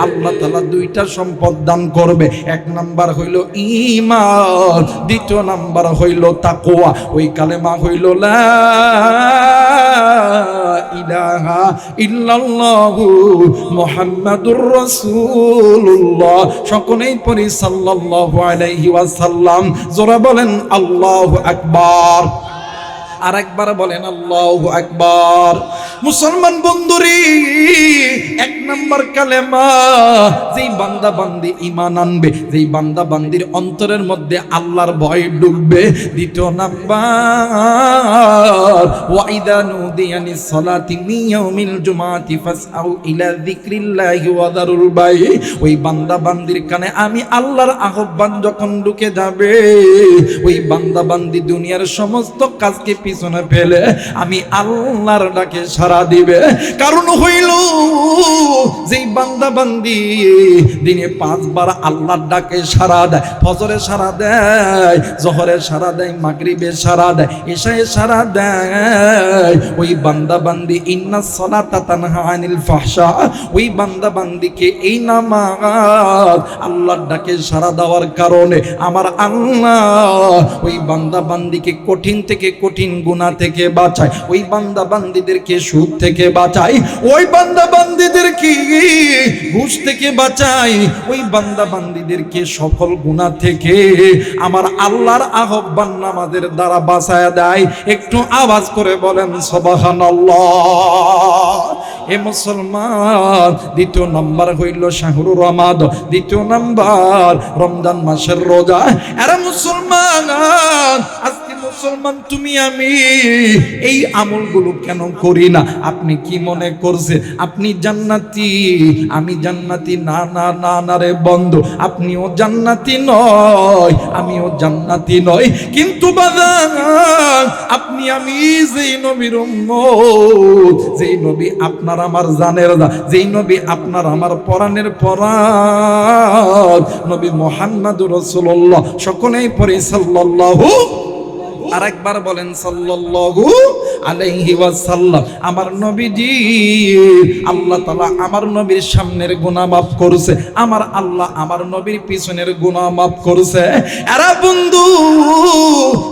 S1: আল্লাহ তাআলা দুইটা সম্পদ দান করবে। এক নাম্বার হইল ঈমান, দ্বিতীয় নাম্বার হইল তাকওয়া। ওই কালেমা হইল লা ইলাহা ইল্লাল্লাহু মুহাম্মাদুর রাসূলুল্লাহ। সকলেই পড়ি সাল্লাল্লাহু আলাইহি ওয়াসাল্লাম। জোরে বলেন আল্লাহু আকবার। আর একবার বলেন আল্লাহু আকবার। মুসলমান বন্ধুরি, এক নাম্বার কালেমা, যেই বান্দা বান্দি ঈমান আনবে, যেই বান্দা বান্দির অন্তরের মধ্যে আল্লাহর ভয় ঢুকবে। দ্বিতীয় নাম্বার ওয়া ইযা নুদিয়ানিস সালাতি মিন ইয়াউমিল জুমআতি ফাসআউ ইলা যিকরিল্লাহি ওয়া যারুল বাই। ওই বান্দা বান্দির কানে আমি আল্লাহর আহ্বান যখন ঢুকে যাবে, ওই বান্দা বান্দি দুনিয়ার সমস্ত কাজকে পিছনে ফেলে আমি আল্লাহর ডাকে সাড়া দিবে। কারণ হইল যেই বান্দা বান্দি দিনে 5 বার আল্লাহর ডাকে সাড়া দেয়, ফজরে সাড়া দেয়, জোহরে সাড়া দেয়, মাগরিবে সাড়া দেয়, ইশায়ে সাড়া দেয়, ওই বান্দা বান্দি ইন্নাস সালাতা তানহা আনিল ফাহশা, ওই বান্দা বান্দিকে এই নামাজ আল্লাহর ডাকে সাড়া দেওয়ার কারণে আমার আল্লাহ ওই বান্দা বান্দিকে কঠিন থেকে কঠিন গুনাহ থেকে বাঁচায়, ওই বান্দা বান্দিদেরকে সুদ থেকে বাঁচায়, ওই বান্দা বান্দিদেরকে ঘুষ থেকে বাঁচায়, ওই বান্দা বান্দিদেরকে সকল গুনাহ থেকে আমার আল্লাহর আহ্বান নামাজের দ্বারা বাঁচায় দেয়। একটু আওয়াজ করে বলেন সুবহানাল্লাহ। এ মুসলমান, দ্বিতীয় নাম্বার হইল শাহরুর রমাদান, দ্বিতীয় নাম্বার রমজান মাসের রোজা। এরা মুসলমান, আজকে মুসলমান তুমি আমি এই আমলগুলো কেন করি না? আপনি কি মনে করছে আপনি জান্নাতি, আমি জান্নাতি? না না না না রে বন্ধু, আপনিও জান্নাতি নয়, আমিও জান্নাতি নয়। কিন্তু বাজান আপনি আমি যেই নবীর উম্মত, যেই নবী আপনার আমার জানের দা, যেই নবী আপনার আমার পরাণের পরাণ, নবী মুহাম্মদুর রাসূলুল্লাহ। সকলেই পড়ি সাল্লাল্লাহু, আর একবার বলেন সাল্লাল্লাহু আলাইহি ওয়াসাল্লাম। আমার নবীজি, আল্লাহ তাআলা আমার নবীর সামনের গুনাহ মাফ করেছে, আমার আল্লাহ আমার নবীর পিছনের গুনাহ মাফ করেছে। আরে বন্ধু,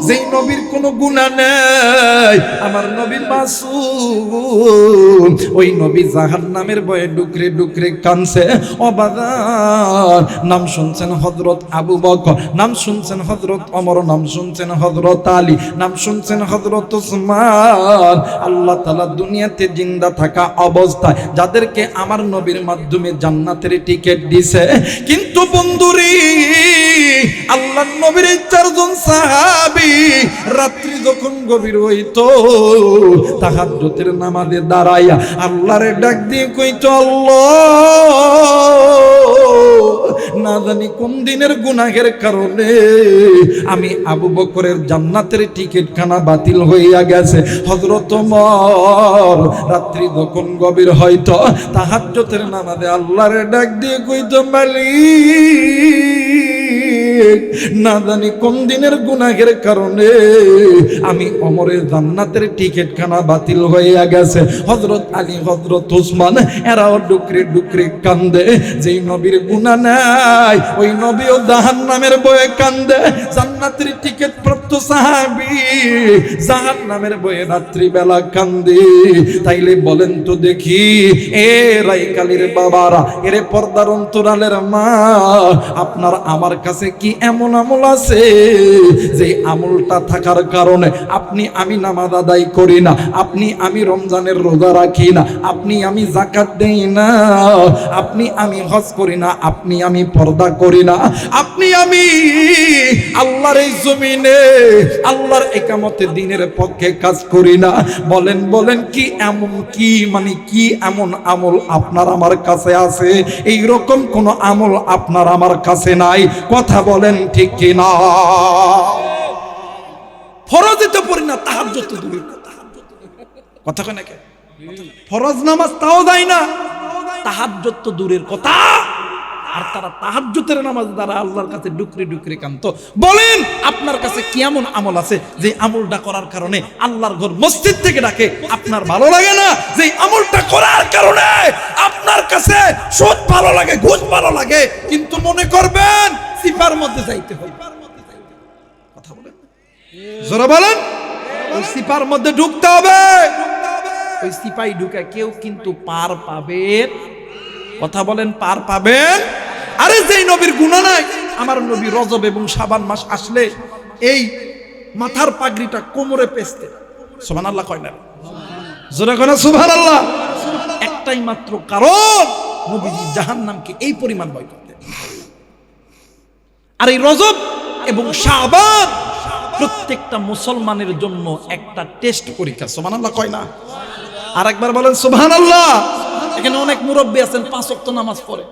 S1: যেই নবীর কোনো গুনাহ নেই, আমার নবী মাসুম, ওই নবী জাহান্নামের ভয়ে ডুকরে ডুকরে কাঁদছে। ও বাজার, নাম শুনছেন হযরত আবু বকর, নাম শুনছেন হযরত ওমর, নাম শুনছেন হযরত আলী, আলী, নাম শুনছেন হযরত ওসমান। আল্লাহ তাআলা দুনিয়াতে জিন্দা থাকা অবস্থায় যাদেরকে আমার নবীর মাধ্যমে জান্নাতের টিকিট দিছে, কিন্তু বন্ধুরে আল্লাহর নবীর চারজন সাহাবী রাত্রি যখন গভীর হইতো তাহাজ্জুদের নামাজে দাঁড়াইয়া আল্লাহরে ডাক দিয়ে কইতো, আল্লাহ না জানি কোন দিনের গুনাহের কারণে আমি আবু বকরের জান্নাতের টিকিট খানা বাতিল হইয়া গেছে। হযরত ওমর রাত্রি যখন গভীর হইতো তাহাজ্জুদের নামাজে আল্লাহরে ডাক দিয়ে কইতো, মালিক না জানি কোন দিনের গুনাহের কারণে আমি ওমরের জান্নাতের টিকিট খানা বাতিল হইয়া গেছে। হযরত আলী, হযরত ওসমান এরাও ডুকরে ডুকরে কান্দে। যেই নবীর গুনাহ নাই ওই নবীও জাহান্নামের ভয়ে কান্দে। জান্নাতের টিকিট প্রাপ্ত সাহাবী জাহান্নামের ভয়ে রাত্রি বেলা কান্দে। তাইলে বলেন তো দেখি, এ রাইকালির বাবারা, এরে পর্দার অন্তরালের মা, আপনার আমার কাছে কি এমন আমল আছে যে আমলটা থাকার কারণে আপনি আমি নামাজ আদায় করি না, আপনি আমি রমজানের রোজা রাখি না, আপনি আমি যাকাত দেই না, আপনি আমি হজ করি না, আপনি আমি পর্দা করি না, আপনি আমি আল্লাহর এই জমিনে আল্লাহর ইকামতে দ্বীনের পক্ষে কাজ করি না? বলেন বলেন কি এমন কি মানে কি এমন আমল আপনার আমার কাছে আছে? এই রকম কোন আমল আপনার আমার কাছে নাই। কথা বলেন ঠিক কি না? ফরজে তো পড়ি না, তাহাজ্জুদ তো দূরের কথা। কথা কয় নাকি? ফরজ নামাজ তাও যায় না, তাহাজ্জুদ তো দূরের কথা। আর তারা তাহাজ্জুদের নামাজ দ্বারা আল্লাহর কাছে ডুকরে ডুকরে কান্ত। বলেন আপনার কাছে কি এমন আমল আছে যে আমলটা করার কারণে আল্লাহর ঘর মসজিদ থেকে ডাকে আপনার ভালো লাগে না? যে আমলটা করার কারণে আপনার কাছে সুদ ভালো লাগে, ঘুষ ভালো লাগে, কিন্তু মনে করবেন সিপার মধ্যে যাইতে হবে। কথা বলেন, জোরে বলেন, ওই সিপার মধ্যে ঢুকতে হবে। ওই সিপাই ঢুকে কেউ কিন্তু পার পাবে। কথা বলেন, পার পাবেন? আরে যেই নবীর গুনাহ নাই, আমার নবী রজব এবং শাবান মাস আসলে এই মাথার পাগড়িটা কোমরে পেঁচতে। সুবহানাল্লাহ কয় না? জোরে কয় না সুবহানাল্লাহ? একটাই মাত্র কারণ, নবীজি জাহান্নামকে এই পরিমাণ ভয় করতেন। আর এই রজব এবং শাবান প্রত্যেকটা মুসলমানের জন্য একটা টেস্ট পরীক্ষা। সুবহানাল্লাহ কয় না? আর একবার বলেন সুবহানাল্লাহ। এখানে অনেক মুরব্বী আছেন 5 ওয়াক্ত নামাজ পড়ে।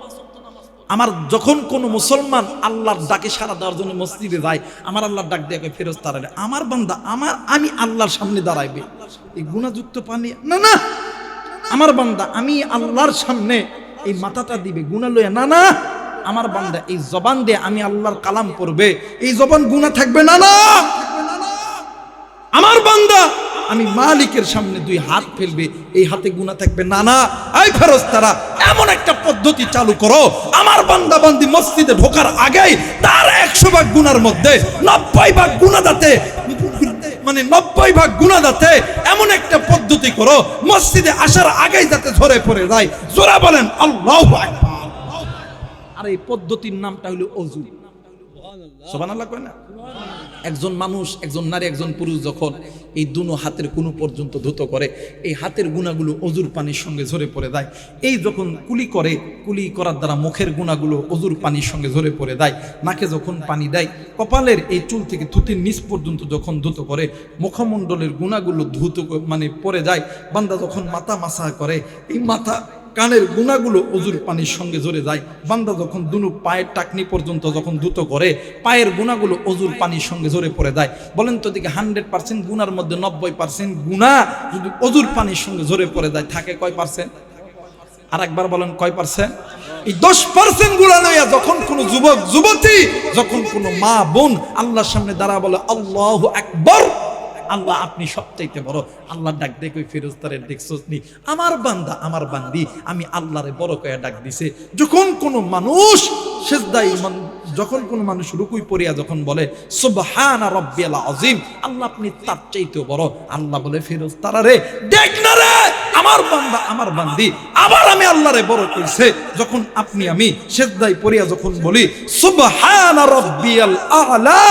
S1: আমার যখন কোন মুসলমান আল্লাহর ডাকে সাড়া দেওয়ার জন্য মসজিদে যায়, আমার আল্লাহর ডাক দিয়ে ফেরেশতারা, আমার বান্দা আমি আল্লাহর সামনে দাঁড়াইবে এই গুনাহযুক্ত পানি না না, আমার বান্দা আমি আল্লাহর সামনে এই মাথাটা দিবে গুনাহ লইয়া না না, আমার বান্দা এই জবান দিয়ে আমি আল্লাহর কালাম পড়বে, এই জবান গুনাহ থাকবে না না, আমার বান্দা আমি মালিকের সামনে 2 হাত ফেলবে, এই হাতে গুনাহ থাকবে না না। এই ফেরেশতারা এমন একটা পদ্ধতি চালু করো, আমার বান্দা বান্দি মসজিদে ঢোকার আগেই তার 100 ভাগ গুনার মধ্যে 90 ভাগ গুনাহ যাতে, মানে 90 ভাগ গুনাহ যাতে এমন একটা পদ্ধতি করো মসজিদে আসার আগেই যাতে ঝরে পড়ে যায়। জোরে বলেন আল্লাহু আকবার। আর এই পদ্ধতির নামটা হলো ওযু। সুবহানাল্লাহ কয় না? একজন মানুষ, একজন নারী, একজন পুরুষ যখন এই দুনো হাতের কোন পর্যন্ত ধুতো করে, এই হাতের গুনাহগুলো অজুর পানির সঙ্গে ঝরে পড়ে যায়। এই যখন কুলি করে, কুলি করার দ্বারা মুখের গুনাহগুলো অজুর পানির সঙ্গে ঝরে পড়ে যায়। নাকে যখন পানি দেয়, কপালের এই চুল থেকে থুতির নিচ পর্যন্ত যখন ধুতো করে, মুখমণ্ডলের গুনাহগুলো ধুতো মানে পড়ে যায়। বান্দা যখন মাথা মাসাহ করে, এই মাথা কানের গুনাহগুলো অজুর পানির সঙ্গে ঝরে যায়। বান্দা যখন দুনো পায়ের টাকনি পর্যন্ত যখন ধুতো করে, পায়ের গুনাহগুলো অজুর পানির সঙ্গে ঝরে পড়ে যায়। বলেন তো দিকে 100% গুনার মধ্যে 90% গুনাহ যদি অজুর পানির সঙ্গে ঝরে পড়ে যায়, থাকে কয় পার্সেন্ট? আর একবার বলেন কয় পার্সেন্ট? এই 10% গুনাহ লইয়া যখন কোনো যুবক যুবতী, যখন কোনো মা বোন আল্লাহর সামনে দাঁড়া বলে আল্লাহু আকবার, আল্লাহ আপনি সবচাইতে বড়, আল্লাহ ডাক দেয় কই ফেরেশতারে দেখছস নি আমার বান্দা আমার বান্দি আমি আল্লাহরে বড় কইয়া ডাক দিছে। যখন কোনো মানুষ সিজদায়, যখন কোনো মানুষ রুকুই পড়িয়া যখন বলে সুবহানা রাব্বিয়াল আযীম, আল্লাহ আপনি তার চাইতেও বড়, আল্লাহ বলে ফেরেশতারা রে দেখ না রে, আমার বান্দা আমার বান্দি আবার আমি আল্লাহরে বড় কইছে যখন আপনি আমি সিজদায় পড়িয়া যখন বলি সুবহান রাব্বিয়াল আ'লা,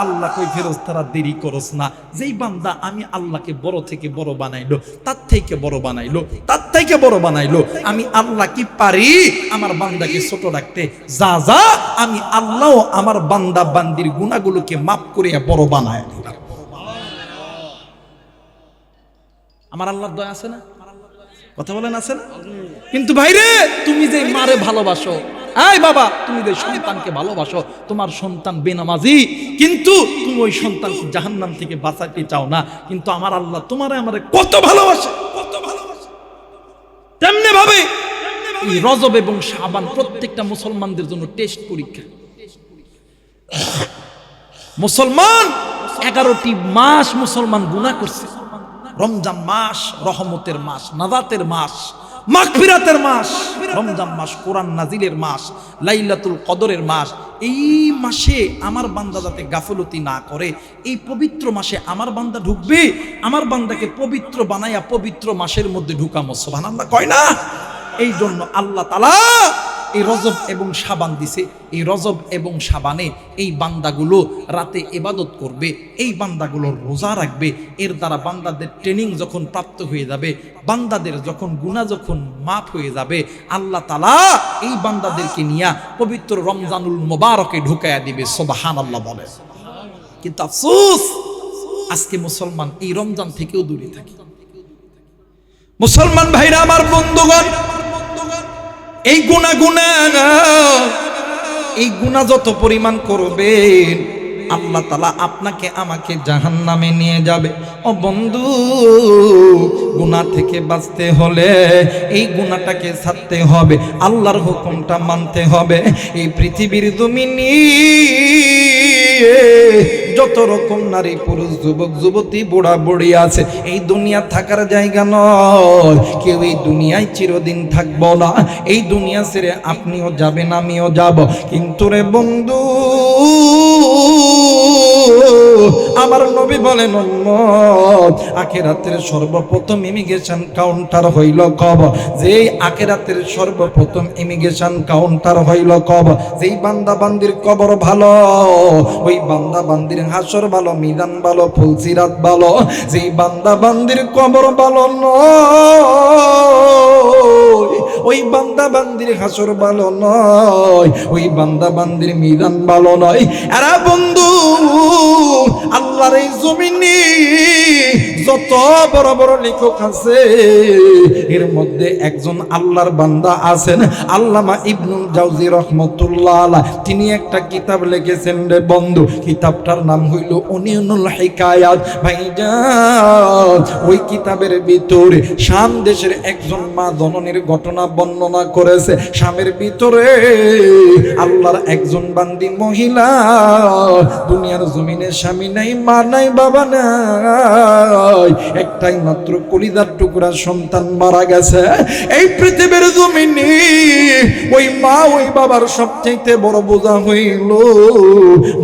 S1: আল্লাহ কই ফেরেশতারা দেরি করস না, যেই বান্দা আমি আল্লাহকে বড় থেকে বড় বানাইলো, তার থেকে বড় বানাইলো, তার থেকে বড় বানাইলো, আমি আল্লাহ কি পারি আমার বান্দাকে ছোট রাখতে? যা যা আমি আল্লাহ আমার বান্দা বান্দির গুনাহগুলোকে মাফ করে বড় বানায় দিলাম। আমার আল্লাহর দয়া আছে না? কথা বলেন আছে না? কিন্তু ভাইরে তুমি যে মারে ভালোবাসো, এই বাবা তুমি যে সন্তানকে ভালোবাসো, তোমার সন্তান বেনামাজি, কিন্তু তুমি ওই সন্তানকে জাহান্নাম থেকে বাঁচাতে চাও না, কিন্তু আমার আল্লাহ তোমারে আমারে কত ভালোবাসে, কত ভালোবাসে। তেমনি ভাবে এই রজব এবং শাবান প্রত্যেকটা মুসলমানদের জন্য টেস্ট পরীক্ষা। মুসলমান 11টি মাস মুসলমান গুনাহ করছে। রমজান মাস রহমতের মাস, নাজাতের মাস, মাগফিরাতের মাস। রমজান মাস কোরআন নাজিলের মাস, লাইলাতুল কদরের মাস। এই মাসে আমার বান্দা যাতে গাফলতি না করে, এই পবিত্র মাসে আমার বান্দা ঢুকবে, আমার বান্দাকে পবিত্র বানাইয়া পবিত্র মাসের মধ্যে ঢুকামো। সুবহানাল্লাহ কয় না? এই জন্য আল্লাহ তাআলা এই রজব এবং শাবান দিছে। এই রজব এবং শাবানে এই বান্দাগুলো রাতে ইবাদত করবে, এই বান্দাগুলো রোজা রাখবে। এর দ্বারা বান্দাদের ট্রেনিং যখন প্রাপ্ত হয়ে যাবে, বান্দাদের যখন গুনাহ যখন মাফ হয়ে যাবে, আল্লাহ তাআলা এই বান্দাদেরকে নিয়ে পবিত্র রমজানুল মুবারকে ঢুকায়া দিবে। সুবহানাল্লাহ বলে। কিন্তু আফসোস আজকে মুসলমান এই রমজান থেকেও দূরে থাকে। মুসলমান ভাইরা আমার, বন্ধুগণ, এই গুনাহ যত পরিমাণ করবেন আল্লাহ তাআলা আপনাকে আমাকে জাহান্নামে নিয়ে যাবে। ও বন্ধু, গুনাহ থেকে বাঁচতে হলে এই গুনাহটাকে ছাড়তে হবে, আল্লাহর হুকুমটা মানতে হবে। এই পৃথিবীর জমিনে যত রকম নারী পুরুষ যুবক যুবতী বুড়া বুড়ি আছে, এই দুনিয়া থাকার জায়গা নয়। কেউ এই দুনিয়ায় চিরদিন থাকবো না। এই দুনিয়া ছেড়ে আপনিও যাবেন, আমিও যাব। কিন্তু রে বন্ধু, আমার নবী বলেন উম্মত, আখিরাতের সর্বপ্রথম ইমিগ্রেশন কাউন্টার হইল কবর। যেই আখিরাতের সর্বপ্রথম ইমিগ্রেশন কাউন্টার হইল কবর। যেই বান্দা বান্দির কবর ভালো, ওই বান্দা বান্দির হাসর ভালো, মিজান ভালো, ফুলসিরাত ভালো। যেই বান্দা বান্দির কবর ভালো নয়, ওই বান্দা বান্দির হাসর ভালো নয়, ওই বান্দা বান্দির মিজান ভালো নয়। আরে বন্ধু, আল্লাহর এই জমিনে যত বড় বড় লেখক আছে, এর মধ্যে একজন আল্লাহর বান্দা আছেন, আল্লামা ইবনুল জাওজি রাহমাতুল্লাহ আলাইহি। তিনি একটা কিতাব লিখেছেন রে বন্ধু, কিতাবটার নাম হইল উনিউনুল হিকায়াত। ভাইজান, ওই কিতাবের ভিতরে শাম দেশের একজন মা জননীর ঘটনা বর্ণনা করেছে। শামের ভিতরে আল্লাহর একজন বান্দি মহিলা, দুনিয়ার জমিনে স্বামী নাই, মা নাই, বাবা নাই, একটাই মাত্র কলিজার টুকরা সন্তান মারা গেছে। এই পৃথিবীর জমিনে ওই মা ওই বাবার সবচেয়ে বড় বোঝা হইল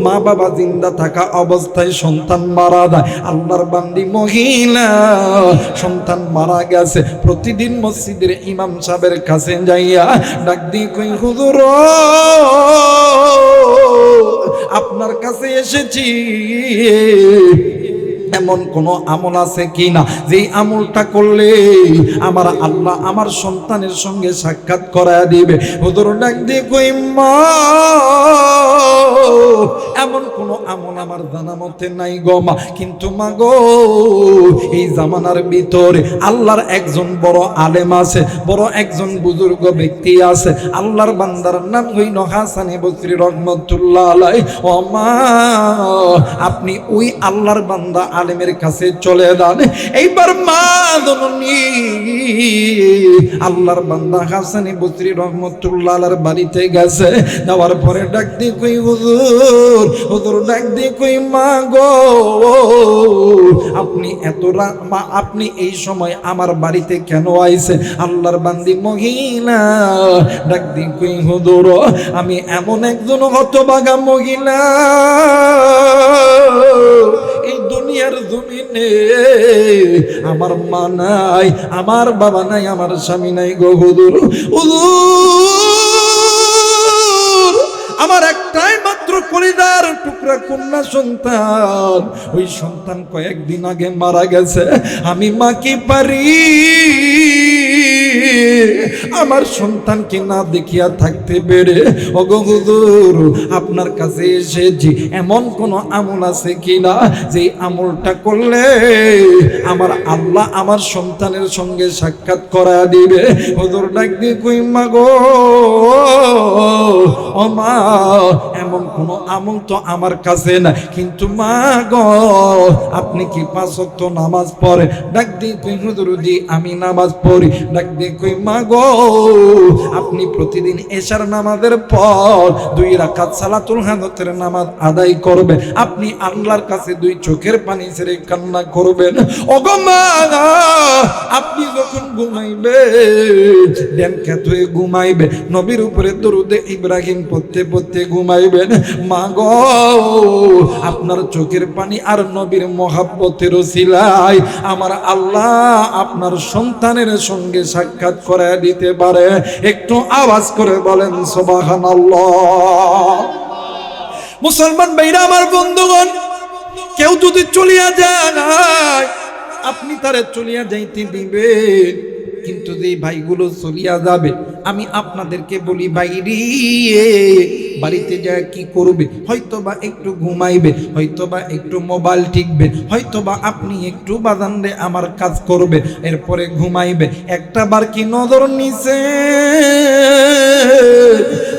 S1: মা বাবা জিন্দা থাকা অবস্থায় সন্তান মারা যায়। আল্লাহর বান্দি মহিলা সন্তান মারা গেছে, প্রতিদিন মসজিদের ইমাম সাহেবের কাছে যাইয়া ডাক দি কই, হুজুর আপনার কাছে এসেছি, এমন কোন আমল আছে কিনা যেই আমলটা করলে আমার আল্লাহ আমার সন্তানের সঙ্গে সাক্ষাৎ করায় দিবে। হুজুর ডাক দিয়ে কই, মা এমন কোন আমল আমার জানা মতে নাই গো মা, কিন্তু মা গো এই জামানার ভিতরে আল্লাহর একজন বড় আলেম আছে, বড় একজন বুজুর্গ ব্যক্তি আছে, আল্লাহর বান্দার নাম হইল হাসান বসরি রহমাতুল্লাহ আলাইহি। ও মা, আপনি ওই আল্লাহর বান্দা আলেমের কাছে চলে যান। এইবার মা জননী আল্লাহর বান্দা হাসান বসরি রহমাতুল্লাহ আলাইহির বাড়িতে গেছে। যাওয়ার পরে ডাক দিয়ে কই, হুজুর হুজুর ডাক দিয়ে কই, মা গো আপনি এত মা আপনি এই সময় আমার বাড়িতে কেন আইছে? আল্লাহর বান্দি মহিলা ডাক দিয়ে কই, হুজুর আমি এমন একজন হতভাগা মহিলা, এই দুনিয়ার জমিনে আমার মা নাই, আমার বাবা নাই, আমার স্বামী নাই গো হুজুর। হুজুর আমার একটাই মাত্র কলিজার টুকরা কন্যা সন্তান, ওই সন্তান কয়েকদিন আগে মারা গেছে। আমি মা কি পারি আমার সন্তানকে না দেখিয়া থাকতে পেরে? ওগো হুজুর আপনার কাছে এসেছি, এমন কোন আমল আছে কিনা যে আমলটা করলে আমার আল্লাহ আমার সন্তানের সঙ্গে সাক্ষাৎ করা দিবে? হুজুর ডাক দিয়ে কই মা গো, ও মা এমন কোন আমল তো আমার কাছে না, কিন্তু মা গো আপনি কি 5 ওয়াক্ত নামাজ পড়ে? ডাক দিয়ে কই হুজুর জি আমি নামাজ পড়ি। ডাক দিয়ে কই মা গো আপনি প্রতিদিন এশার নামাজের পর 2 রাকাত সালাতুল হাজতের নামাজ আদায় করবে, আপনি আল্লাহর কাছে 2 চোখের পানি ছেড়ে কান্না করবেন। ওগো মা আপনি যখন ঘুমাইবে দেন খেত হয়ে ঘুমাইবে, নবীর উপরে দরুদে ইব্রাহিম পড়তে পড়তে ঘুমাইবেন। মা গো আপনার চোখের পানি আর নবীর মহাব্বতের ওসিলায় আমার আল্লাহ আপনার সন্তানের সঙ্গে সাক্ষাৎ করে দিতে পারে। একটু আওয়াজ করে বলেন সুবহানাল্লাহ। মুসলমান ভাইরা আমার বন্ধুগণ, কেউ যদি চলিয়া যায় আপনি তারে চলিয়া যাইতে দিবেন, কিন্তু যে ভাইগুলো চলিয়া যাবে আমি আপনাদেরকে বলি ভাইরি বাড়িতে যায় কি করবে? হয়তোবা একটু ঘুমাইবে, হয়তোবা একটু মোবাইল টিপবে, হয়তোবা আপনি একটু বাজানরে আমার কাজ করবে, এরপরে ঘুমাইবে। একটা বার কি নজর নিছে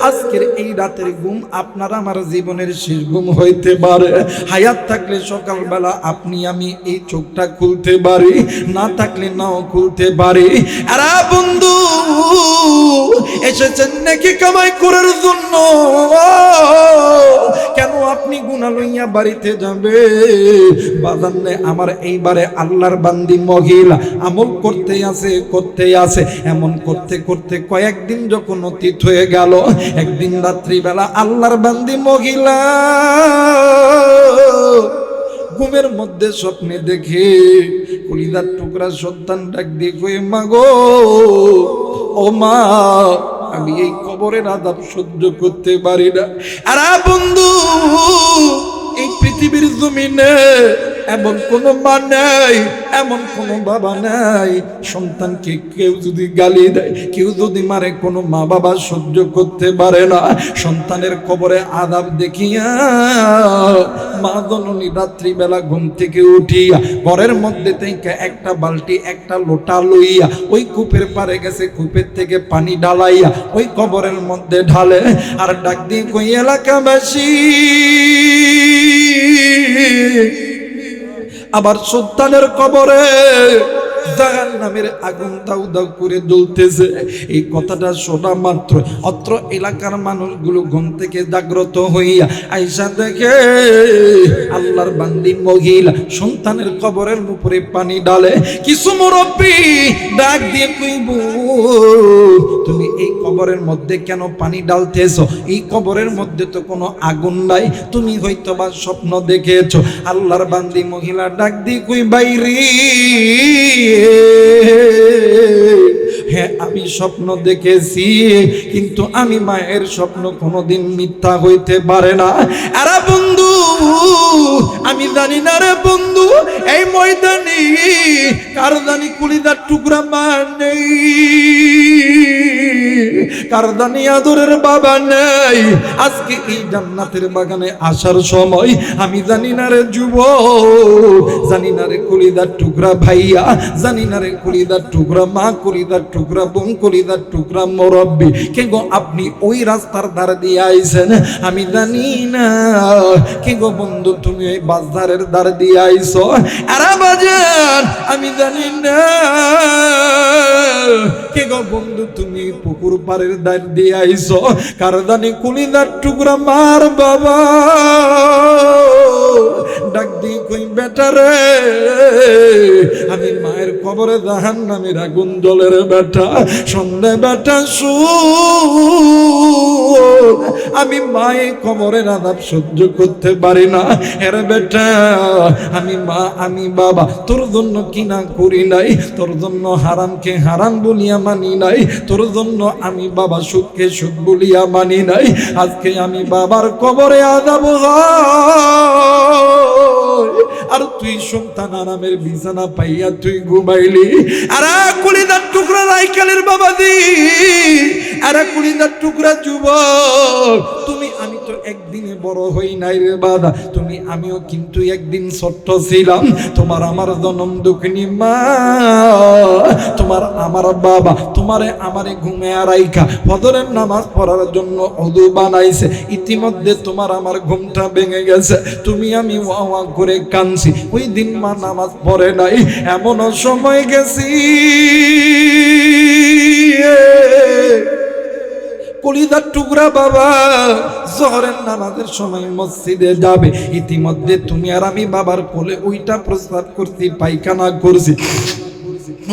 S1: আজকের এই রাতের ঘুম আপনার আমার জীবনের শেষ ঘুম হইতে পারে। হায়াত থাকলে সকালবেলা আপনি আমি এই চোখটা খুলতে পারি, না থাকলে নাও খুলতে পারি। আরে বন্ধু এসেছেন নাকি কামাই করার জন্য? কেন আপনি গুনাহ লইয়া বাড়িতে যাবে? বাজানে আমার এইবারে আল্লাহর বান্দি মহিলা আমল করতে আছে এমন করতে করতে কয়েকদিন যখন অতীত হয়ে গেল, একদিন রাত্রিবেলা আল্লাহর বান্দি মহিলা ঘুমের মধ্যে স্বপ্নে দেখে কলিজার টুকরা সন্তান ডাক দিয়ে কয়ে মা গো, ও মা আমি এই কবরের আযাব সহ্য করতে পারি না। আরে বন্ধু এই পৃথিবীর জমিনে এমন কোন মা নাই, এমন কোন বাবা নাই, সন্তানকে কেউ যদি গালি দেয়, কেউ যদি মারে, কোনো মা বাবা সহ্য করতে পারে না। সন্তানের কবরে আযাব দেখিয়া মা জননী রাত্রিবেলা ঘুম থেকে উঠিয়া ঘরের মধ্যে থেকে একটা বালতি একটা লোটা লইয়া ওই কূপের পারে গেছে, কূপের থেকে পানি ঢালাইয়া ওই কবরের মধ্যে ঢালে আর ডাক দিয়ে কই এলাকাবাসী আবার সন্তানের কবরে জাহান্নামের আগুন দাউ দাউ করে জ্বলতেছে। এই কথাটা শোনা মাত্র অত্র এলাকার মানুষগুলো ঘুম থেকে জাগ্রত হইয়া আইসা দেখে আল্লাহর বান্দি মহিলা সন্তানের কবরের উপরে পানি ঢালে। কিছু মুরব্বী ডাক দিয়ে কইব তুমি এই কবরের মধ্যে কেন পানি ঢালতেছো? এই কবরের মধ্যে তো কোনো আগুন নাই, তুমি হয়তোবা স্বপ্ন দেখেছো। আল্লাহর বান্দি মহিলা ডাক দিয়ে কই বাইরে হ্যাঁ আমি স্বপ্ন দেখেছি, কিন্তু আমি মায়ের স্বপ্ন কোনোদিন মিথ্যা হইতে পারে না। আরে বন্ধু আমি জানি না রে বন্ধু, এই ময়দানে কার জানি কলিজার টুকরা মা নেই, কার জানি আদরের বাবা নেই। আজকে এই জান্নাতের বাগানে আসার সময় আমি জানি না রে যুবক, জানি না রে কলিজার টুকরা ভাইয়া, জানি না রে কলিজার টুকরা মা, কলিজার টুকরা বোন, কলিজার টুকরা মুরব্বি, কে গো আপনি ওই রাস্তার ধার দিয়ে আইছেন আমি জানি না, কে গো বন্ধু তুমি ওই বাজারের ধার দিয়ে আইছো, আরে বাজার আমি জানি না, কে গো বন্ধু তুমি পুকুর পাড়ের ধার দিয়ে আইছো, কার জানি কলিজার টুকরা মার বাবা ডাক দিয়ে কই বেটা রে, আমি মায়ের কবরে জাহান্নামের আগুন জ্বলে রে বেটা। সন্ধ্যা বেটা শুন, আমি মায়ের কবরের আযাব সহ্য করতে পারি না। এরে বেটা, আমি মা আমি বাবা তোর জন্য কি না করি নাই, তোর জন্য হারামকে হারাম বলিয়া মানি নাই, তোর জন্য আমি বাবা সুখকে সুখ বলিয়া মানি নাই। আজকে আমি বাবার কবরে আযাব আর তুই সন্তান আরামের বিছানা পাইয়া তুই ঘুমাইলি। আরে কলিজার টুকরা রাইকালের বাবা দি, আরে কলিজার টুকরা যুবক, তুমি আমি তো একদিনে বড় হই নাই রে বাবা, তুমি আমিও কিন্তু একদিন ছোট্ট ছিলাম। তোমার আমার জনম দুঃখিনী মা, তোমার আমার বাবা তোমারে আমারে ঘুমে রাইখা ফজরের নামাজ পড়ার জন্য ওযু বানাইছে। ইতিমধ্যে তোমার আমার ঘুমটা ভেঙে গেছে, তুমি আমি ওয়া ওয়া করে কাঁদছি। ওই দিন মা নামাজ পড়ে নাই, এমন সময় গেছি কলিজার টুকরা বাবা জোহরের নামাজের সময় মসজিদে যাবে। ইতিমধ্যে তুমি আর আমি বাবার কোলে ওইটা প্রস্তাব করছি, পায়খানা করছি।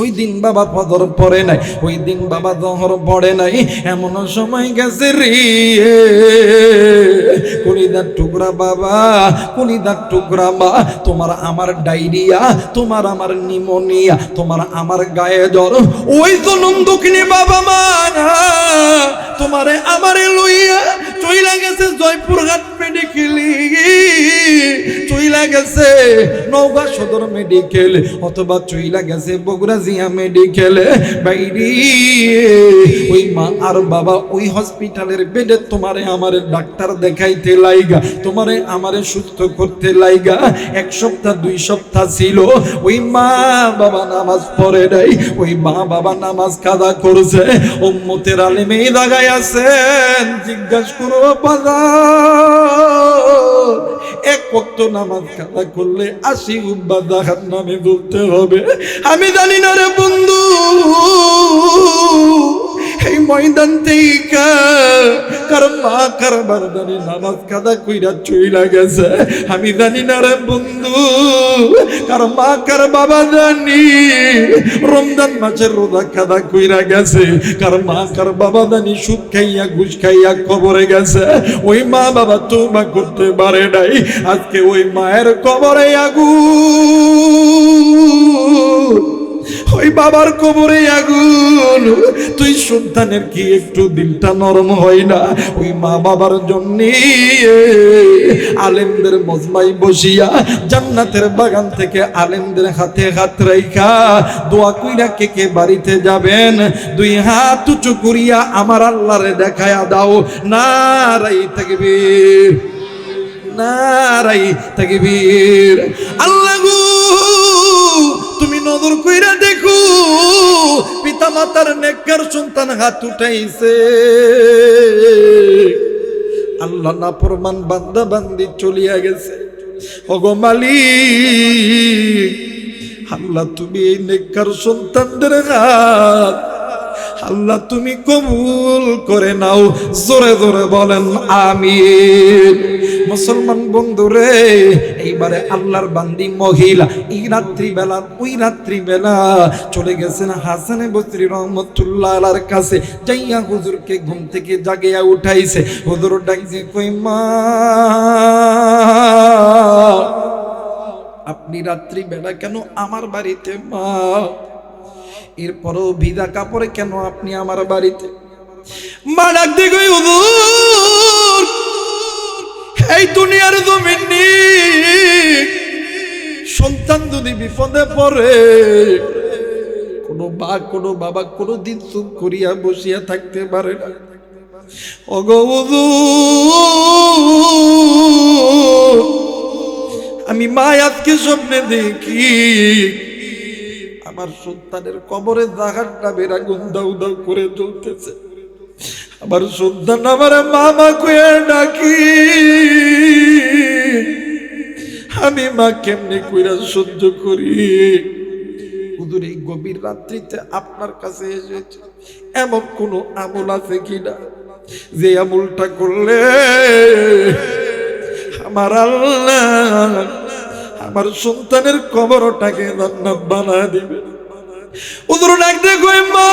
S1: ওই দিন বাবা ফজর পড়ে নাই, ওই দিন বাবা জোহর পড়ে নাই, এমন সময় গেছে রে কলিজার টুকরা বাবা, কলিজার টুকরা মা, তোমার আমার ডায়রিয়া, তোমার আমার নিউমোনিয়া, তোমার আমার গায়ে জ্বর। ওই তো নন্দকিনী বাবা মা তোমারে আমারে লইয়া চইলা গেছে জয়পুরহাট মেডিকেলে, চইলা গেছে নওগাঁ সদর মেডিকেলে, অথবা চইলা গেছে বগুড়া জিয়া মেডিকেলে। বাইরে ওই মা আর বাবা ওই হসপিটালের বেডে তোমারে আমারে ডাক্তার দেখাইতে লাইগা, তোমারে আমারে সুস্থ করতে লাইগা 1 সপ্তাহ 2 সপ্তাহ ছিল। ওই মা বাবা নামাজ পড়ে নাই, ওই মা বাবা নামাজ কাজা করছে। উম্মতের আলেমে লাগাই আছেন, জিজ্ঞাসা করো বাজার, 1 ওয়াক্ত নামাজ কাজা করলে 80 উম্মাহ জাহান্নামে বলতে হবে। আমি জানি না রে বন্ধু, এই ময়দান থেকে কার মা কার বারদানি নামাজ কাদা কইরা চইলা গেছে। আমি জানি না রে বন্ধু, কার মা কার বাবা জানি রমজান মাসের রোজা কাদা কইরা গেছে, কার মা কার বাবা জানি সুদ খাইয়া ঘুষ খাইয়া কবরে গেছে। ওই মা বাবা তওবা করতে পারে নাই, আজকে ওই মায়ের কবরে আগুন, ওই বাবার কবরে আগুন। তুই সন্তানের কি একটু দিলটা নরম হয় না? ওই মা বাবার জন্য আলেমদের মজমায় বসিয়া জান্নাতের বাগান থেকে আলেমদের হাতে হাত রাইখা দোয়া কইরা কে কে বাড়িতে যাবেন? 2 হাত উঁচু করিয়া আমার আল্লাহরে দেখায়া দাও। নারাই তাকবীর, নারাই তাকবীর। আল্লাহ গো, তুমি নজর কইরা দেখো, পিতা মাতার নেককার সন্তান হাত উঠাইছে। আল্লাহ নাফরমান বান্দা বান্দি চলিয়া গেছে। ওগো মালিক, আল্লাহ তুমি এই নেককার সন্তানদের হাত আল্লাহ তুমি কবুল করে নাও। জোরে জোরে বলেন আমিন। মুসলমান বন্ধুরে, এইবারে আল্লাহর বান্দি মহিলা এই রাত্রিবেলা, ওই রাত্রিবেলা চলে গেছেন হাসানে বসরি রহমতুল্লাহ আলাইহির কাছে। যাইয়া হুজুরকে ঘুম থেকে জাগিয়া উঠাইছে। হুজুর ডাকছে, কই মা, আপনি রাত্রিবেলা কেন আমার বাড়িতে? মা, এরপরও ভিজা কাপড়ে কেন আপনি আমার বাড়িতে? মা ডাক দিয়ে কই, হুজুর এই দুনিয়ার জমিনে সন্তান যদি বিপদে পড়ে, কোনো মা কোনো বাবা কোনোদিন চুপ করিয়া বসিয়া থাকতে পারে না। ওগো হুজুর, আমি মা আজকে স্বপ্নে দেখি আমার সন্তানের কবরে জাহান্নামের বেড়া আগুন দাউ দাউ করে জ্বলতেছে। আমার সন্তান আমার মামা কইয়া ডাকি, আমি মা কেমনে কইরা সহ্য করি? হুজুর এই গভীর রাত্রিতে আপনার কাছে এসেছে, এমন কোন আমল আছে কিনা যে আমলটা করলে আমার আল্লাহ আমার সন্তানের কবরটাকে জান্নাত বানায় দিবেন। হুজুর ডাক দিয়ে কই মা,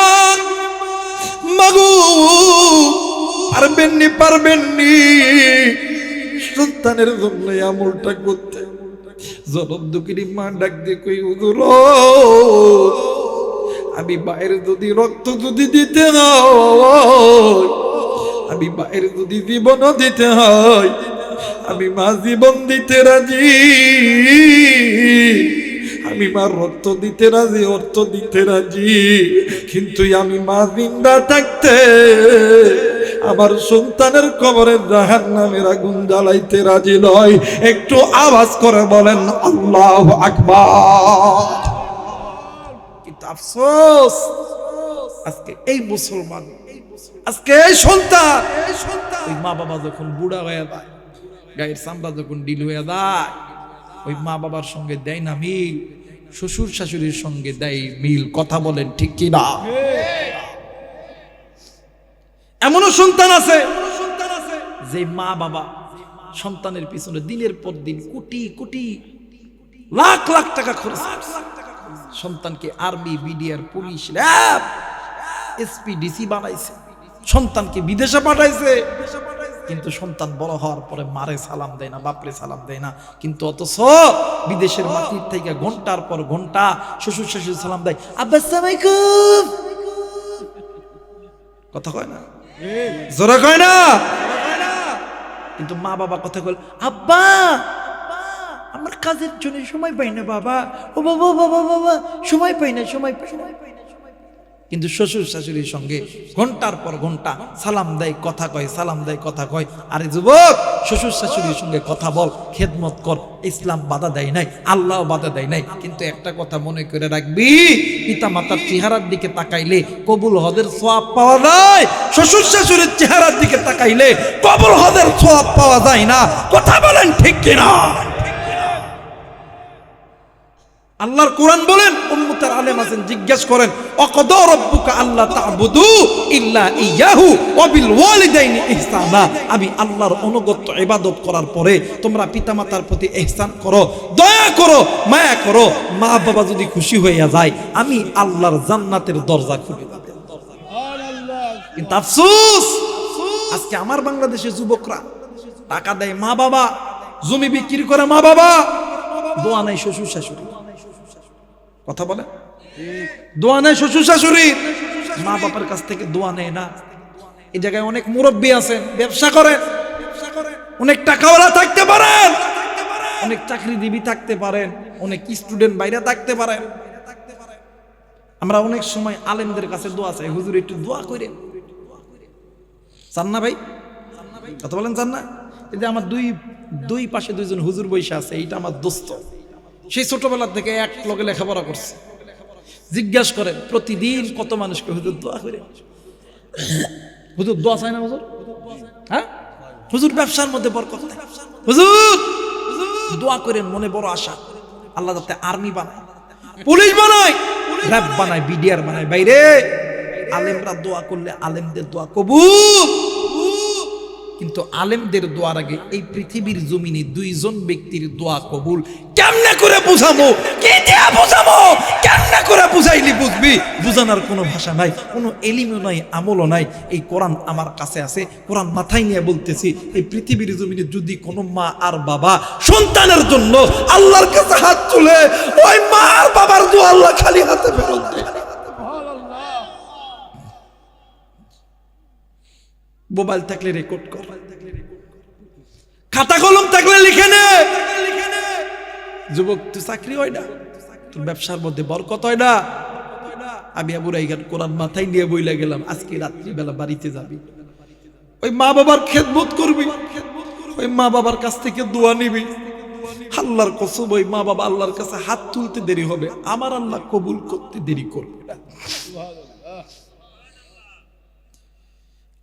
S1: মাগো পারবেননি সন্তানের জন্য আমলটা করতে। জনম দুঃখিনী মা ডাক দিয়ে কই হুজুর আমি বাইরে যদি রক্ত যদি দিতে হয়, আমি বাইরে যদি জীবনও দিতে হয়, আমি মা জীবন দিতে রাজি, আমি মা রক্ত দিতে রাজি, অর্থ দিতে রাজি, কিন্তু আমি মা জিন্দা থাকতে আমার সন্তানের কবরে জাহান্নামের আগুন জ্বালাইতে রাজি নয়। একটু আওয়াজ করে বলেন আল্লাহু আকবার। কিন্তু আফসোস আজকে এই মুসলমান, আজকে এই সন্তান, ওই মা বাবা যখন বুড়া হয়ে যায়, গায়ের চামড়া যখন ডিল হয়ে যায়, ওই মা বাবার সঙ্গে দেয় না মিল, শ্বশুর শাশুড়ির সঙ্গে দেয় মিল। কথা বলেন ঠিক কি না? এমনও সন্তান আছে যে মা বাবা সন্তানের পিছনে দিনের পর দিন কোটি কোটি লাখ লাখ টাকা খরচ করছে, সন্তানকে army, BDR, police, RAB, SP, DC বানাইছে, সন্তানকে বিদেশে পাঠাইছে, কিন্তু সন্তান বড় হওয়ার পরে মারে সালাম দেয় না, বাপরে সালাম দেয় না। কিন্তু অথচ বিদেশের মাটির থেকে ঘন্টার পর ঘন্টা শ্বশুর শাশুড়ি সালাম দেয়, আব্বা আসসালামু আলাইকুম। কথা কয় না, জোরে কয় না। কিন্তু মা বাবা কথা কয় আব্বা আমার কাজের জন্য সময় পাই না বাবা, ও বাবা বাবা বাবা সময় পাই না, সময় পাই না। কিন্তু শ্বশুর শাশুড়ির সঙ্গে ঘন্টার পর ঘন্টা সালাম দেয়, কথা কয়, সালাম দেয়, কথা কয়। আরে যুবক, শ্বশুর শাশুড়ির সঙ্গে কথা বল, খেদমত কর, ইসলাম বাধা দেয় নাই, আল্লাহ বাধা দেয় নাই। কিন্তু একটা কথা মনে করে রাখবি, পিতা মাতার চেহারার দিকে তাকাইলে কবুল হজের সওয়াব পাওয়া যায়, শ্বশুর শাশুড়ির চেহারার দিকে তাকাইলে কবুল হজের সওয়াব পাওয়া যায় না। কথা বলেন ঠিক কিনা? আল্লাহর কোরআন বলেন, উম্মতের আলেম আছেন, জিজ্ঞেস করেন, অকদা রাব্বুকা আল্লা তা'বুদু ইল্লা ইয়াহু ওয়া বিল ওয়ালিদাইনি ইহসানা। আমি আল্লাহর অনুগত্য ইবাদত করার পরে তোমরা পিতামাতার প্রতি ইহসান করো, দয়া করো, মায়া করো। মা বাবা যদি খুশি হইয়া যায়, আমি আল্লাহর জান্নাতের দরজা খুলে দেব। সুবহানাল্লাহ। কিন্তু আফসোস আজকে আমার বাংলাদেশের যুবকরা টাকা দেয় মা বাবা, জমি বিক্রি করে মা বাবা, দোয়া নাই শ্বশুর শাশুড়ি। কথা বলে, দোয়া নেয় শ্বশুর শাশুড়ি, মা বাবার কাছ থেকে দোয়া নেয় না। এই জায়গায় অনেক মুরব্বী আছেন, ব্যবসা করেন, অনেক টাকাওয়ালা থাকতে পারেন, অনেক চাকরিজীবী থাকতে পারেন, অনেক স্টুডেন্ট বাইরে থাকতে পারেন। আমরা অনেক সময় আলেমদের কাছে দোয়া চাই, হুজুর একটু দোয়া করেন। চান না ভাই? কথা বলেন চান না? এই যে আমার দুই পাশে দুইজন হুজুর বৈশা আছে, এইটা আমার দোস্ত, সেই ছোটবেলা থেকে এক লগে লেখাপড়া করছে। জিজ্ঞাসা করেন প্রতিদিন কত মানুষকে হুজুর দোয়া করে, হুজুর দোয়া চায় না হুজুর? হ্যাঁ, হুজুর ব্যবসার মধ্যে বরকত নাই, হুজুর দোয়া করেন, মনে বড় আশা আল্লাহ যাতে আর্মি বানায়, পুলিশ বানায়, র্যাব বানায়, বিডিআর বানায়। বাইরে আলেমরা দোয়া করলে আলেমদের দোয়া কবুল। কিন্তু আলেমদের দোয়ার আগে এই পৃথিবীর জমিনে দুইজন ব্যক্তির দোয়া কবুল কেমনে করে বুঝাবো, কে দিয়া বুঝাবো, কেমনে করে বুঝাইলি বুঝবি? বুঝানোর কোনো ভাষা নাই, কোনো এলিমও নাই, আমলও নাই। এই কোরআন আমার কাছে আছে, কোরআন মাথায় নিয়ে বলতেছি, এই পৃথিবীর জমিনে যদি কোনো মা আর বাবা সন্তানের জন্য আল্লাহর কাছে হাত তুলে, ওই মা আর বাবার দোয়া আল্লাহ খালি হাতে ফেরত দেয়। মোবাইল থাকলে রেকর্ড কর, খাতা কলম থাকলে লিখে নে। যুবক, তুই চাকরি হয় না, তোর ব্যবসার মধ্যে বরকত হয় না। আমি আবুরাইঘাট কোরআন মাথায় নিয়ে বইলা গেলাম, আজকে রাত্রিবেলা বাড়িতে যাবি, ওই মা বাবার খেদমত করবি, ওই মা বাবার কাছ থেকে দোয়া নিবি। আল্লাহর কসম, ওই মা বাবা আল্লাহর কাছে হাত তুলতে দেরি হবে, আমার আল্লাহ কবুল করতে দেরি করবে না।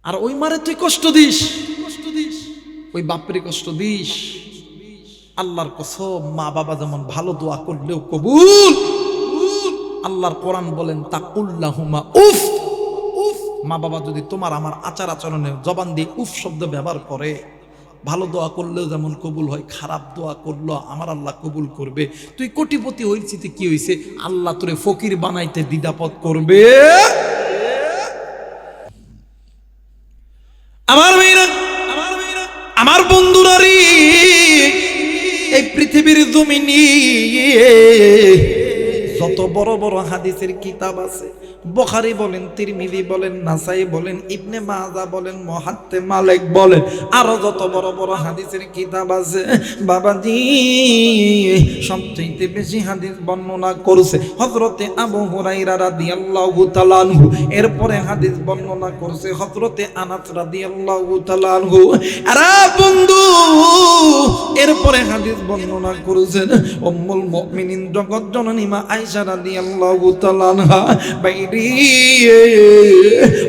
S1: আর ওই মারে তুই কষ্ট দিস, ওই বাপরে কষ্ট দিস। আল্লাহর কসম, মা বাবা যেমন ভালো দোয়া করলেও কবুল। আল্লাহর কোরআন বলেন, তাকুল্লাহুমা উফ। মা বাবা যদি তোমার আমার আচার আচরণে জবান দিয়ে উফ শব্দ ব্যবহার করে, ভালো দোয়া করলেও যেমন কবুল হয়, খারাপ দোয়া করলেও আমার আল্লাহ কবুল করবে। তুই কোটিপতি হইছিতে কি হইছে, আল্লাহ তোরে ফকির বানাইতে দ্বিধাপদ করবে। আমার মেয়েরা, আমার বন্ধুরা রে, এই পৃথিবীর জমিনে যত বড় বড় হাদিসের কিতাব আছে, বুখারী বলেন, তিরমিজি বলেন, নাসাই বলেন, ইবনে মাজাহ বলেন, মুহাত্তে মালিক বলেন, আরো যত বড় বড় হাদিসের কিতাব আছে বাবাজি, সবচেয়ে বেশি হাদিস বর্ণনা করছে হযরতে আবু হুরায়রা রাদিয়াল্লাহু তাআলা আনহু। এরপরে হাদিস বর্ণনা করছে হযরতে আনাস রাদিয়াল্লাহু তাআলা আনহু। আরে বন্ধু, এরপরে হাদিস বর্ণনা করেছেন উম্মুল মুমিনিন জগৎ জননী মা আয়েশা রাদিয়াল্লাহু তাআলা আনহা। বাইরে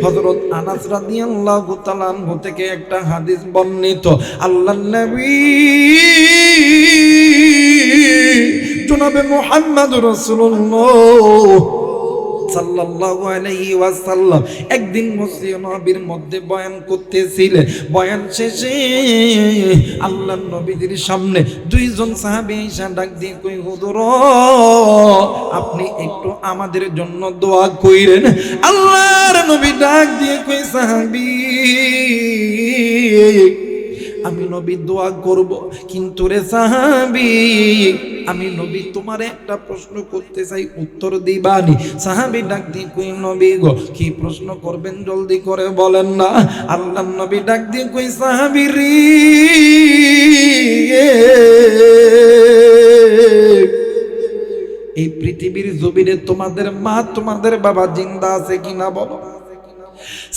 S1: হযরত আনাস রাদিয়াল্লাহু তাআলা আনহু থেকে একটা হাদিস বর্ণিত, আল্লাহর নবী জনাবে মুহাম্মদুর রাসূলুল্লাহ সাল্লাল্লাহু আলাইহি ওয়াসাল্লাম একদিন মসজিদে নববীর মধ্যে বয়ান করতেছিলেন। বয়ান শেষে আল্লাহর নবীর সামনে দুইজন সাহাবী এসে ডাক দিয়ে কই, হুজুর আপনি একটু আমাদের জন্য দোয়া কইরেন। আল্লাহর নবী ডাক দিয়ে কই, সাহাবী আমি নবী দোয়া করব, কিন্তু রে সাহাবী আমি নবী তোমার একটা প্রশ্ন করতে চাই, উত্তর দিবানি? সাহাবী ডাক দিয়ে কই, নবী গো কি প্রশ্ন করবেন জলদি করে বলেন না। আল্লাহর নবী ডাক দিয়ে কই, সাহাবী রে এই পৃথিবীর জমিনে তোমাদের মা তোমাদের বাবা জিন্দা আছে কিনা বলো।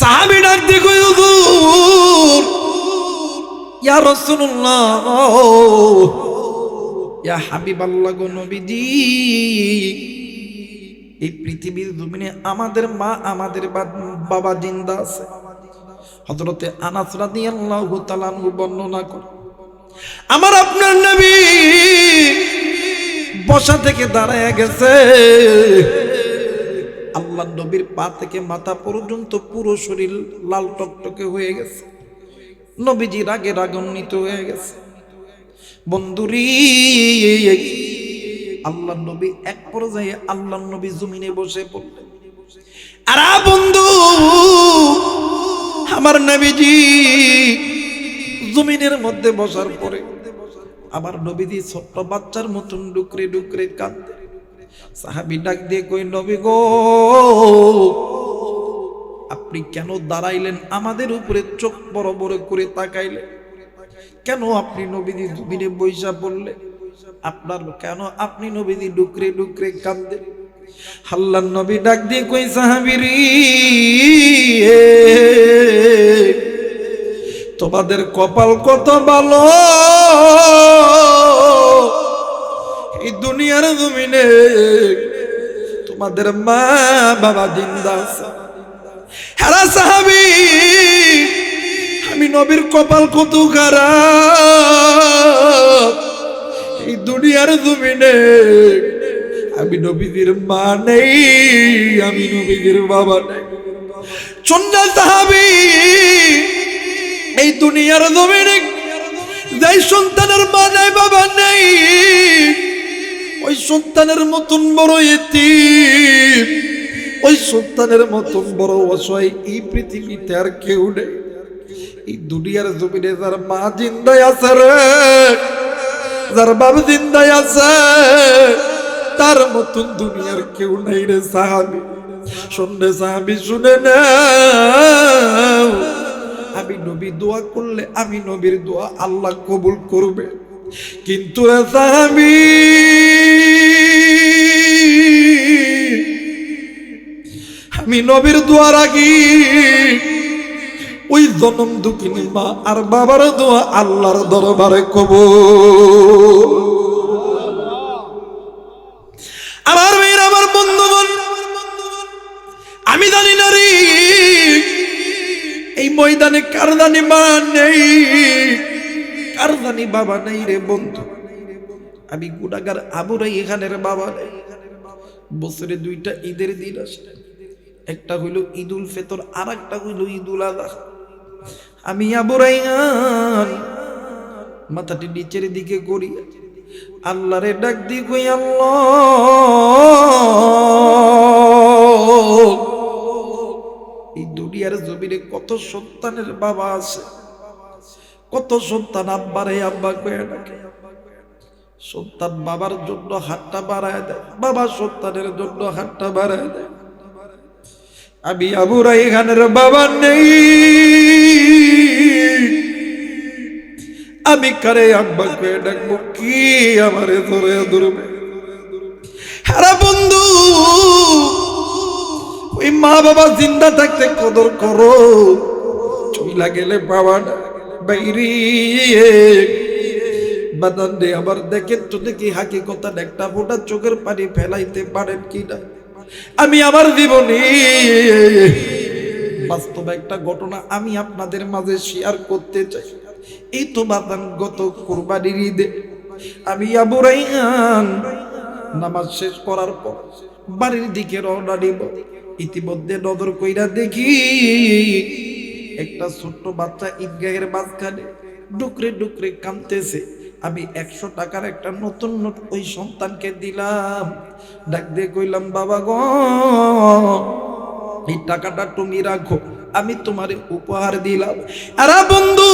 S1: সাহাবী ডাক দিয়ে কই, হুজুর ইয়া রাসূলুল্লাহ, ইয়া হাবিবাল্লাহ গো নবীজি, এই পৃথিবীর জমিনে আমাদের মা আমাদের বাবা জিন্দা আছে। হযরতে আনাস রাদিয়াল্লাহু তাআলা আনহু বর্ণনা করে, আমার আপনার নবী বসা থেকে দাঁড়ায় গেছে, আল্লাহর নবীর পা থেকে মাথা পর্যন্ত পুরো শরীর লাল টকটকে হয়ে গেছে। নবীজি রাগে রাগান্বিত হয়ে গেছে। বন্ধুরি আল্লাহর নবী এক পর্যায়ে আল্লাহর নবী জমিনে বসে পড়লেন। আরে বন্ধু, আমার নবীজি জমিনের মধ্যে বসার পরে আমার নবীজি ছোট্ট বাচ্চার মতন ডুকরে ডুকরে কাঁদে। সাহাবী ডাক দিয়ে কই, নবী গো আপনি কেন দাঁড়াইলেন, আমাদের উপরে চোখ বড় বড় করে তাকাইলেন কেন? আপনি নবীজি জমিনে বইসা পড়লেন, আপনার কেন আপনি নবীজি ডুকরে ডুকরে কাঁদেন? আল্লাহর নবী ডাক দিয়ে কই, সাহাবী রে তোমাদের কপাল কত ভালো, এই দুনিয়ার জমিনে তোমাদের মা বাবা জিন্দা আছে। হেরা সাহাবী আমি নবীর কপাল কত খারাপ, এই দুনিয়ার জমিনে আমি নবীর মা নেই, আমি নবীর বাবা নেই। চন্না সাহাবী এই দুনিয়ার জমিনে যাই সন্তানের মা নাই বাবা নেই, ওই সন্তানের মতন বড় ইতিম, ওই সন্তানের মতন বড় অসহায় এই পৃথিবীতে আর কেউ নেই। এই দুনিয়ার জমিনে যার মা জিন্দায় আছে রে, যার বাবা জিন্দায় আছে, তার মতন দুনিয়ার কেউ নাই রে সাহাবী। শুনে সাহাবী শুনে না, আমি নবী দোয়া করলে আমি নবীর দোয়া আল্লাহ কবুল করবে, কিন্তু রে সাহাবী আমি নবীর দোয়া রাখি, ওই জনম দুঃখিনী মা আর বাবার দোয়া আল্লাহর দরবারে কবুল। আমার মেয়ের আমার বন্ধুগণ, আমি জানি না রে এই ময়দানে কার জানি মা নেই, কার জানি বাবা নেই রে বন্ধু। আমি গুনাহগার আবু রাইহানের বাবা নেই। বছরে দুইটা ঈদের দিন আসে, একটা হইল ঈদুল ফিতর আর একটা হইল ঈদুল আযহা। আমি আবু রাইহান মাথাটি নিচের দিকে করি, আল্লাহরে ডাক দি কই আল্লাহ, এই দুনিয়ার জমিনে কত সন্তানের বাবা আছে, কত সন্তান আব্বারে আব্বা কয়ে ডাকে। সন্তান বাবার জন্য হাতটা বাড়ায় দেয়, বাবা সন্তানের জন্য হাতটা বাড়ায় দেয়। আমি আবু রায়হানের বাবা নেই, আমি কারে আব্বা কয়ে ডাকবো? কি আমারে ধরে ধরবে? হারা বন্ধু, ওই মা বাবা জিন্দা থাকতে কদর করো, চইলা গেলে বাবা বাইরে বাদান রে আবার দেখেন তো দেখি হাকিকতা একটা ফোঁটা চোখের পানি ফেলাইতে পারেন কিনা। আমি আমার জীবনে বাস্তব একটা ঘটনা আমি আপনাদের মাঝে শেয়ার করতে চাই। এই তো বাদান গত কুরবানির ঈদে আমি আবু রায়হান নামাজ শেষ করার পর বাড়ির দিকে রওনা দিব। ইতিমধ্যে নজর কইরা দেখি একটা ছোট্ট বাচ্চা ঈদগাহের মাঝখানে ডুকরে ডুকরে কাঁদতেছে। আমি 100 টাকার একটা নতুন নোট ওই সন্তানকে দিলাম। ডাক দিয়ে কইলাম, বাবা গো, এই টাকাটা তুমি রাখো, আমি তোমারে উপহার দিলাম। আরে বন্ধু,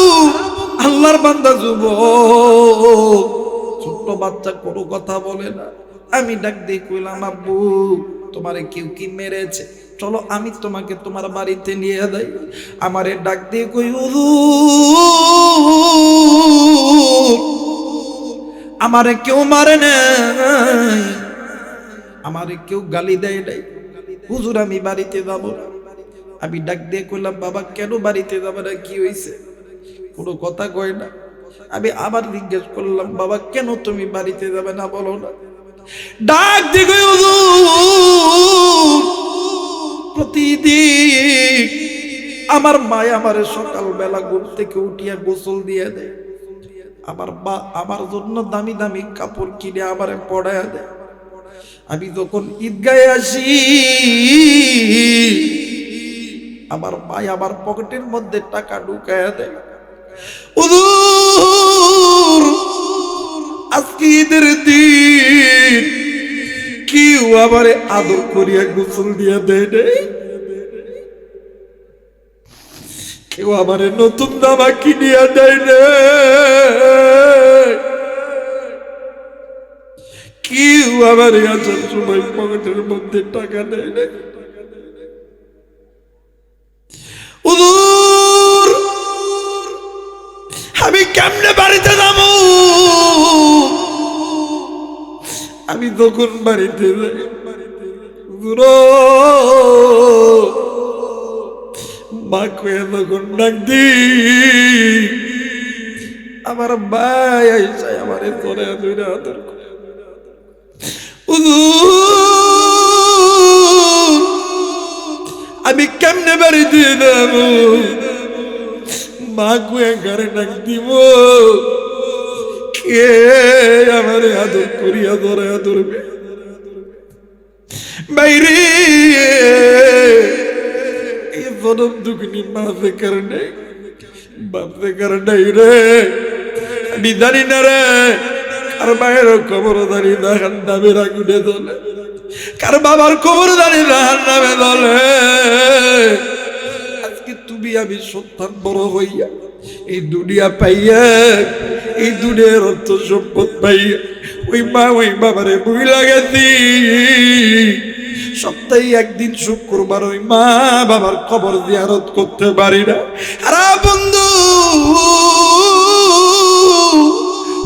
S1: আল্লাহর বান্দা যুবক, ছোট্ট বাচ্চা কোনো কথা বলে না। আমি ডাক দিয়ে কইলাম, আব্বু তোমারে কেউ কি মেরেছে? চলো আমি তোমাকে তোমার বাড়িতে নিয়ে যাই। আমারে ডাক দিয়ে কই, হুজুর আমারে কেউ মারে নাই, আমারে কেউ গালি দেয় নাই, হুজুর আমি বাড়িতে যাব না। আমি ডাক দিয়ে কইলাম, বাবা কেন বাড়িতে যাবে না, কি হয়েছে? কোনো কথা কয় না। আমি আবার জিজ্ঞেস করলাম, বাবা কেন তুমি বাড়িতে যাবে না, বলো না। ডাক দিয়ে কই, হুজুর প্রতিদিন আমার মা আমারে সকালবেলা ঘুম থেকে উঠিয়া গোসল দিয়ে দেয়, আমার মা আমার জন্য দামি দামি কাপড় কিনে আমারে পড়ায় দেয়। আমি যখন ঈদগাহে আসি, আমার মা আমার পকেটের মধ্যে টাকা ঢুকায় দেয়। হুজুর আজকে ঈদের দিন কেউ আমারে আদর করিয়া গোসল দিয়ে দেয় নাই, কেউ আমারে নতুন জামা কিনিয়া দেয় নাই, কেউ আমার আসার সময় পকেটের মধ্যে টাকা দেয় নাই। হুজুর আমি কেমনে বাড়িতে যাব? আমি তখন বাড়িতে যাই, হুজুর মা কয়ে তখন ডাক দি, আমার ভাই আইসা আমার ধরে ধরে আদর করে। আমি কেমনে বাড়িতে যাব? মা কয়ে ঘরে ডাক দিব, কে আমার আদর করিয়া ধরে ধরবে? বাইরে এই জনম দুঃখিনী মা ফেকার নেই, বাপ ফেকার নেই রে। আমি জানি না রে কার মায়ের খবর দাঁড়িয়ে দেখার নামে রাগুনে দলে, কার বাবার খবর দাঁড়িয়ে দেখার নামে দলে। আজকে তুমি আমি সন্তান বড় হইয়া এই দুনিয়া পাইয়া, এই দুনিয়ার অর্থ সম্পদ পাইয়া ওই মা ওই বাবারে বই লাগাতি। সপ্তাহে একদিন শুক্রবার ওই মা বাবার কবর জিয়ারত করতে পারি না। আরে বন্ধু,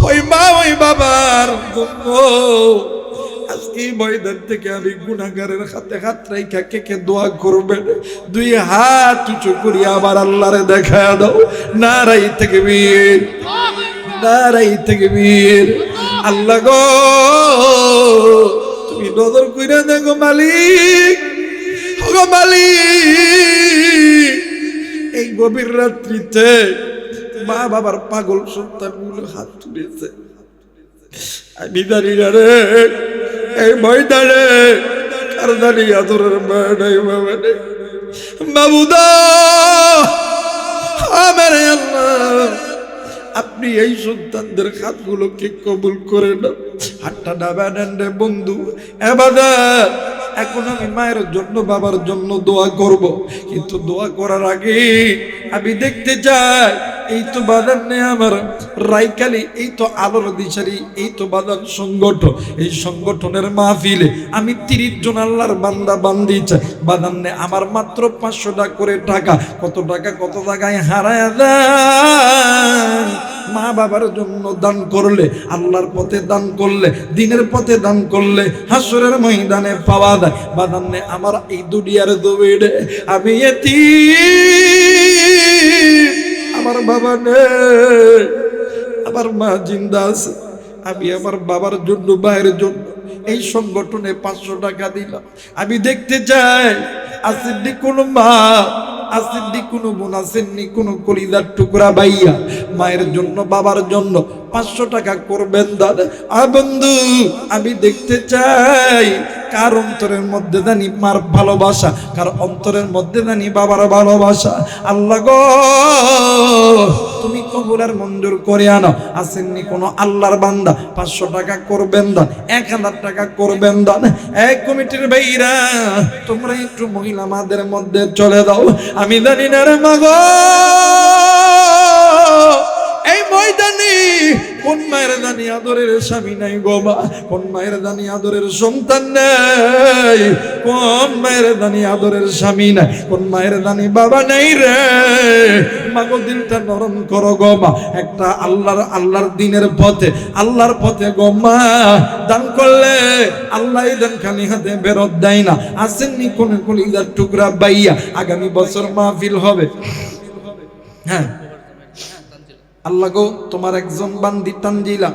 S1: ওই মা ওই বাবার জন্য আজকে ময়দান থেকে আমি গুনাহগারের হাতে হাত রাইখা কে কে দোয়া করবেন? 2 হাত উঁচু করিয়া আবার আল্লাহরে দেখা দাও। নারাই তাকবীর, নারাই তাকবীর। আল্লাহ গো তুমি নজর কইরা দেখো মালিক, গো মালিক। এই গভীর রাত্রিতে মা বাবার পাগল সন্তানগুলো হাত তুলেছে। আমি জানি না রে এই ময়দানে কার জানি আদরের মা নাই বাবা নেই। বাবুদা আমার আল্লাহ আপনি এই সন্তানদের হাতগুলোকে কবুল করে নাও। হাতটা ডাবাডান রে বন্ধু। এবাদার এখন আমি মায়ের জন্য বাবার জন্য দোয়া করব, কিন্তু দোয়া করার আগে আমি দেখতে চাই এই তো বাদান নে আমার রাইকালি, এই তো আলোর দিশারি, এই তো বাদান সংগঠন, এই সংগঠনের মাহফিলে আমি 30 জন আল্লাহর বান্দা বান্দি চাই। বাদান নে আমার মাত্র 500 টাকা করে টাকা, কত টাকা কত টাকায় হারায় দেয়। মা বাবার জন্য দান করলে, আল্লাহর পথে দান করলে, দিনের পথে দান করলে হাসরের ময়দানে পাওয়া যায়। বাদান নে আমার এই দুনিয়ার দুবিড়ে আমি এতিম, আমার বাবা নেই, আমার মা জিন্দা আছে। আমি আমার বাবার জন্য, ভাইয়ের জন্য এই সংগঠনে 500 টাকা দিলাম। আমি দেখতে চাই আসেননি কোনো মা, আসেননি কোনো বোন, আসেননি কোনো কলিজার টুকরা ভাইয়া মায়ের জন্য বাবার জন্য 500 টাকা করবেন দাদা। বন্ধু আমি দেখতে চাই কার অন্তরের মধ্যে জানি মার ভালোবাসা, কার অন্তরের মধ্যে জানি বাবার ভালোবাসা। আল্লাহ গো তুমি কবুলের মঞ্জুর করে আনো। আসেননি কোনো আল্লাহর বান্দা 500 টাকা করবেন দান, 1000 টাকা করবেন দান। এক কমিটির ভাইরা তোমরা একটু মহিলা মাদের মধ্যে চলে দাও। আমি জানি না রে মাগো এই ময়দানে কোন মায়ের জানি আদরের স্বামী নাই গো মা, কোন মায়ের জানি আদরের সন্তান নেই, কোন মায়ের জানি আদরের স্বামী নাই, কোন মায়ের জানি বাবা নেই রে মাগো। দিলটা নরম করো গো মা, একটা আল্লাহর দিনের পথে, আল্লাহর পথে গো মা দান করলে আল্লাহ দান খালি হাতে ফেরত দেয় না। আসেননি কোন কলিজার টুকরা বাইয়া আগামী বছর মাহফিল হবে। হ্যাঁ আল্লাহ গো তোমার একজন বান্দি তানজিলা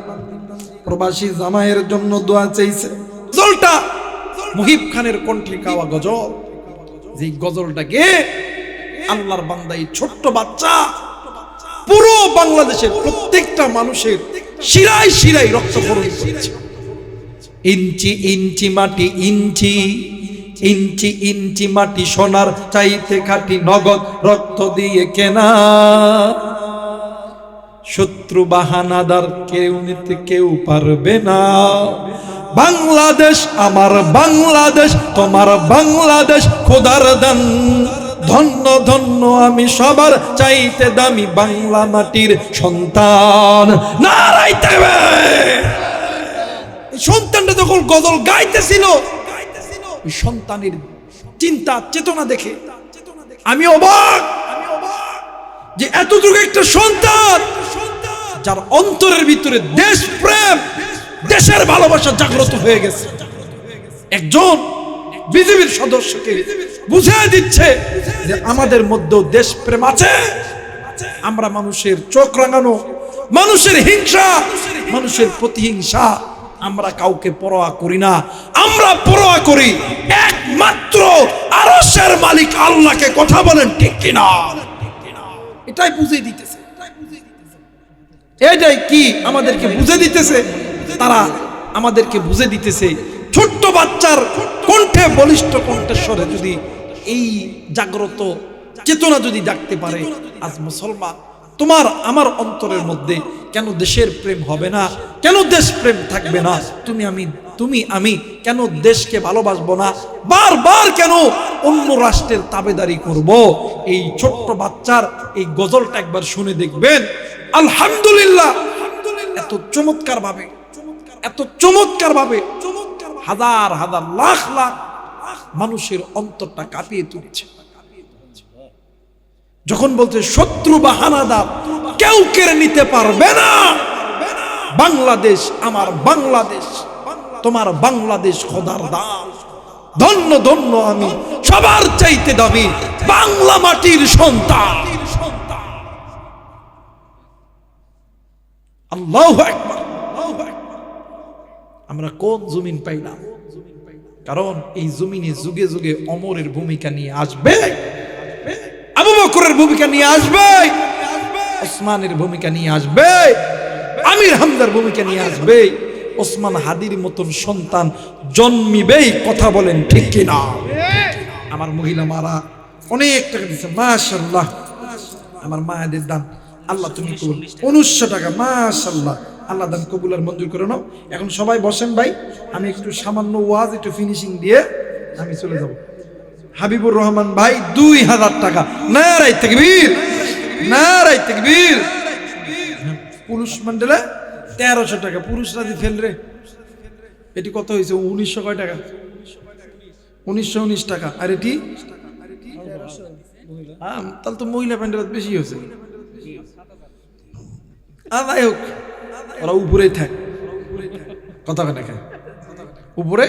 S1: প্রবাসী জামাইয়ের জন্য দোয়া চাইছে। গজলটা মুহিব খানের কণ্ঠে গাওয়া গজল, যে গজলটাকে আল্লাহর বান্দাই ছোট্ট বাচ্চা পুরো বাংলাদেশের প্রত্যেকটা মানুষের শিরায় শিরায় রক্তক্ষরণ করেছে। ইঞ্চি ইঞ্চি মাটি, ইঞ্চি ইঞ্চি ইঞ্চি মাটি সোনার চাইতে খাঁটি, নগদ রক্ত দিয়ে কেনা। শত্রু বাহানাদার কেউ নিতে কেউ পারবে না। বাংলাদেশ আমার বাংলাদেশ, তোমার বাংলাদেশ খোদার দান। ধন্য ধন্য আমি সবার চাইতে দামি বাংলা মাটির সন্তান। নারায়ে তাকবীর। এই সন্তানটা যখন গজল গাইতেছিল, ওই সন্তানের চিন্তা চেতনা দেখে আমি অবাক যে এতটুকু একটা সন্তান যার অন্তরের ভিতরে দেশ প্রেম, দেশের ভালোবাসা জাগ্রত হয়ে গেছে। একজন বিজেপির সদস্যকে বুঝিয়ে দিচ্ছে যে আমাদের মধ্যেও দেশ প্রেম আছে। আমরা মানুষের চোখ রাঙানো, মানুষের হিংসা, মানুষের প্রতিহিংসা আমরা কাউকে পরোয়া করি না। আমরা পরোয়া করি একমাত্র আরশের মালিক আল্লাহকে। কথা বলেন ঠিক কিনা? এটাই বুঝিয়ে দিতেছে। এটাই কি আমাদেরকে বুঝে দিতেছে? তারা আমাদেরকে বুঝে দিতেছে ছোট্ট বাচ্চার কণ্ঠে, বলিষ্ঠ কণ্ঠেশ্বরে যদি এই জাগ্রত চেতনা যদি ডাকতে পারে, আজ মুসলমান তোমার আমার অন্তরের মধ্যে কেন দেশের প্রেম হবে না? কেন দেশ প্রেম থাকবে না? তুমি আমি কেন দেশকে ভালোবাসবো না? বারবার কেন অন্য রাষ্ট্রের তাবেদারি করব? এই ছোট্ট বাচ্চার এই গজলটা একবার শুনে দেখবেন। আলহামদুলিল্লাহ, এত চমৎকার ভাবে, এত চমৎকার ভাবে হাজার হাজার লাখ লাখ মানুষের অন্তরটা কাঁপিয়ে তুলেছে। যখন বলছে শত্রু বা হানাদার কেউ কেড়ে নিতে পারবে না। বাংলাদেশ আমার বাংলাদেশ, তোমার বাংলাদেশ খোদার দান। ধন্য ধন্য আমি সবার চাইতে দামি বাংলা মাটির সন্তান। আল্লাহু আকবার। আমরা কোন জমিন পাইলাম? কারণ এই জমিনে যুগে যুগে ওমরের ভূমিকা নিয়ে আসবে, আবু বকরের ভূমিকা নিয়ে আসবে, ওসমানের ভূমিকা নিয়ে আসবে, আমির হামজার ভূমিকা নিয়ে আসবে। ওসমান হাদির মতন সন্তান জন্মিবেই। কথা বলেন ঠিক কিনা? আমার মহিলা মারা অনেক টাকা দিচ্ছে, মাশাআল্লাহ। আমার মায়েদের দান আল্লাহ তুমি কবুল। 1900 টাকা, মাশাআল্লাহ, আল্লাহ দান কবুল আর মঞ্জুর করে নাও। এখন সবাই বসেন ভাই, আমি একটু সামান্য ওয়াজ একটু ফিনিশিং দিয়ে আমি চলে যাব। হাবিবুর রহমান ভাই 2000 টাকা। নারায়ে তাকবীর, নারায়ে তাকবীর। পুরুষ মন্ডলে 1300 টাকা। পুরুষরা দি ফেল রে, এটি কত হয়েছে? 1900 কয় টাকা? 1919 টাকা। আর এটি তাহলে তো মহিলা প্যান্ডেল বেশি হয়েছে। যাই হোক, ওরা উপরেই থাক, কথা দেখা উপরে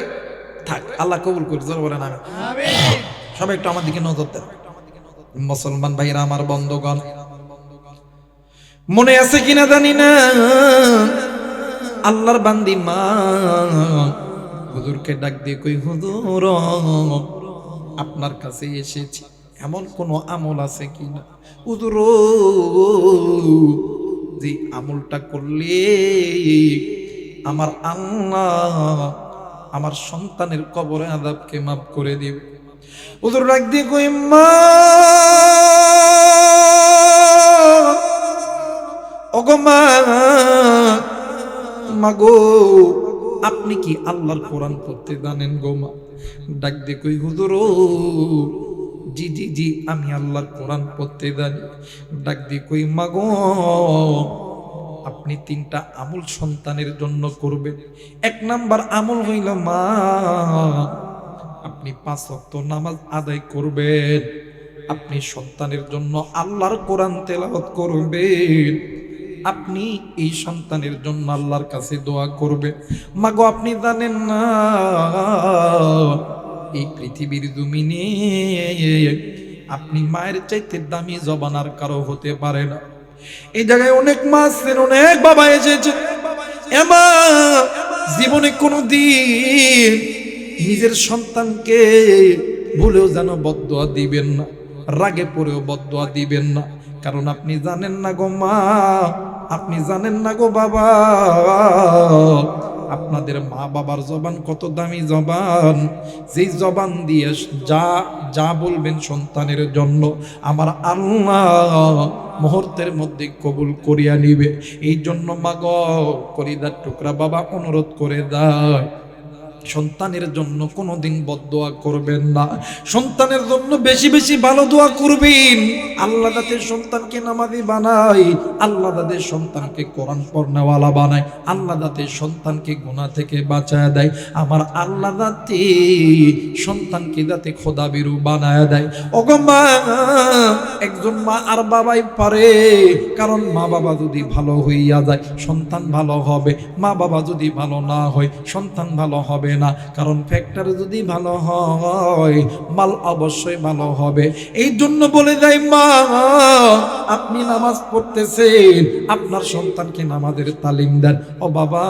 S1: থাক, আল্লাহ কবুল করে জোর বলেন আমি। সবাই একটু আমার দিকে নজর দেন। মুসলমান ভাইরা আমার, বন্ধুগণ, মনে আছে কিনা জানি না, আল্লাহর বান্দি মা হুজুরকে ডাক দিয়ে কই, হুজুর আপনার কাছে এসেছি, এমন কোন আমল আছে কিনা? হুজুর যে আমলটা করলে আমার আল্লাহ আমার সন্তানের কবরে আযাবকে মাফ করে দিবে। হুজুর ডাক দিয়ে কই, মা ওগো মা, মাগো আপনি কি আল্লাহর কোরআন পড়তে জানেন গো মা? ডাক দিয়ে কই, হুজুর জি জি জি আমি আল্লাহর কোরআন পড়তে জানি। ডাক দিয়ে কই, মাগো আপনি 3টা আমল সন্তানের জন্য করবেন। 1 নাম্বার আমল হইল মা, আপনি 5 ওয়াক্ত নামাজ আদায় করবেন। আপনি সন্তানের জন্য আল্লাহর কোরআন তেলাওয়াত করবেন। আপনি এই সন্তানের জন্য আল্লাহর কাছে দোয়া করবেন। মাগো আপনি জানেন না, এই পৃথিবীর জমিনে আপনি মায়ের চাইতে দামি জবান আর কারো হতে পারে না। এই জায়গায় অনেক মা আছেন, অনেক বাবা এসেছে, এমা জীবনে কোনোদিন নিজের সন্তানকে ভুলেও যেন বদদোয়া দিবেন না, রাগে পড়েও বদদোয়া দিবেন না। কারণ আপনি জানেন না গো মা, আপনি জানেন না গো বাবা, আপনাদের মা বাবার জবান কত দামি জবান। যেই জবান দিয়ে যা যা বলবেন সন্তানের জন্য আমার আল্লাহ মুহূর্তের মধ্যে কবুল করিয়া নিবে। এই জন্য মা গো, কলিজার টুকরা বাবা অনুরোধ করে দেয়, সন্তানের জন্য কোনোদিন বদদোয়া করবেন না, সন্তানের জন্য বেশি বেশি ভালো দোয়া করবেন। আল্লাহ যাতে সন্তানকে নামাজি বানায়, আল্লাহ যাতে সন্তানকে কোরআন পড়নেওয়ালা বানায়, আল্লাহ যাতে সন্তানকে গুনাহ থেকে বাঁচায় দেয়, আমার আল্লাহ যাতে সন্তানকে যাতে খোদাবিরু বানায় দেয়। ওগো মা, একজন মা আর বাবাই পারে, কারণ মা বাবা যদি ভালো হইয়া যায় সন্তান ভালো হবে, মা বাবা যদি ভালো না হয় সন্তান ভালো হবে না। কারণ ফ্যাক্টরি যদি ভালো হয় মাল অবশ্যই ভালো হবে। এই জন্য বলে যাই মা, আপনি নামাজ পড়তেছেন, আপনার সন্তানকে নামাজের তালিম দেন। ও বাবা,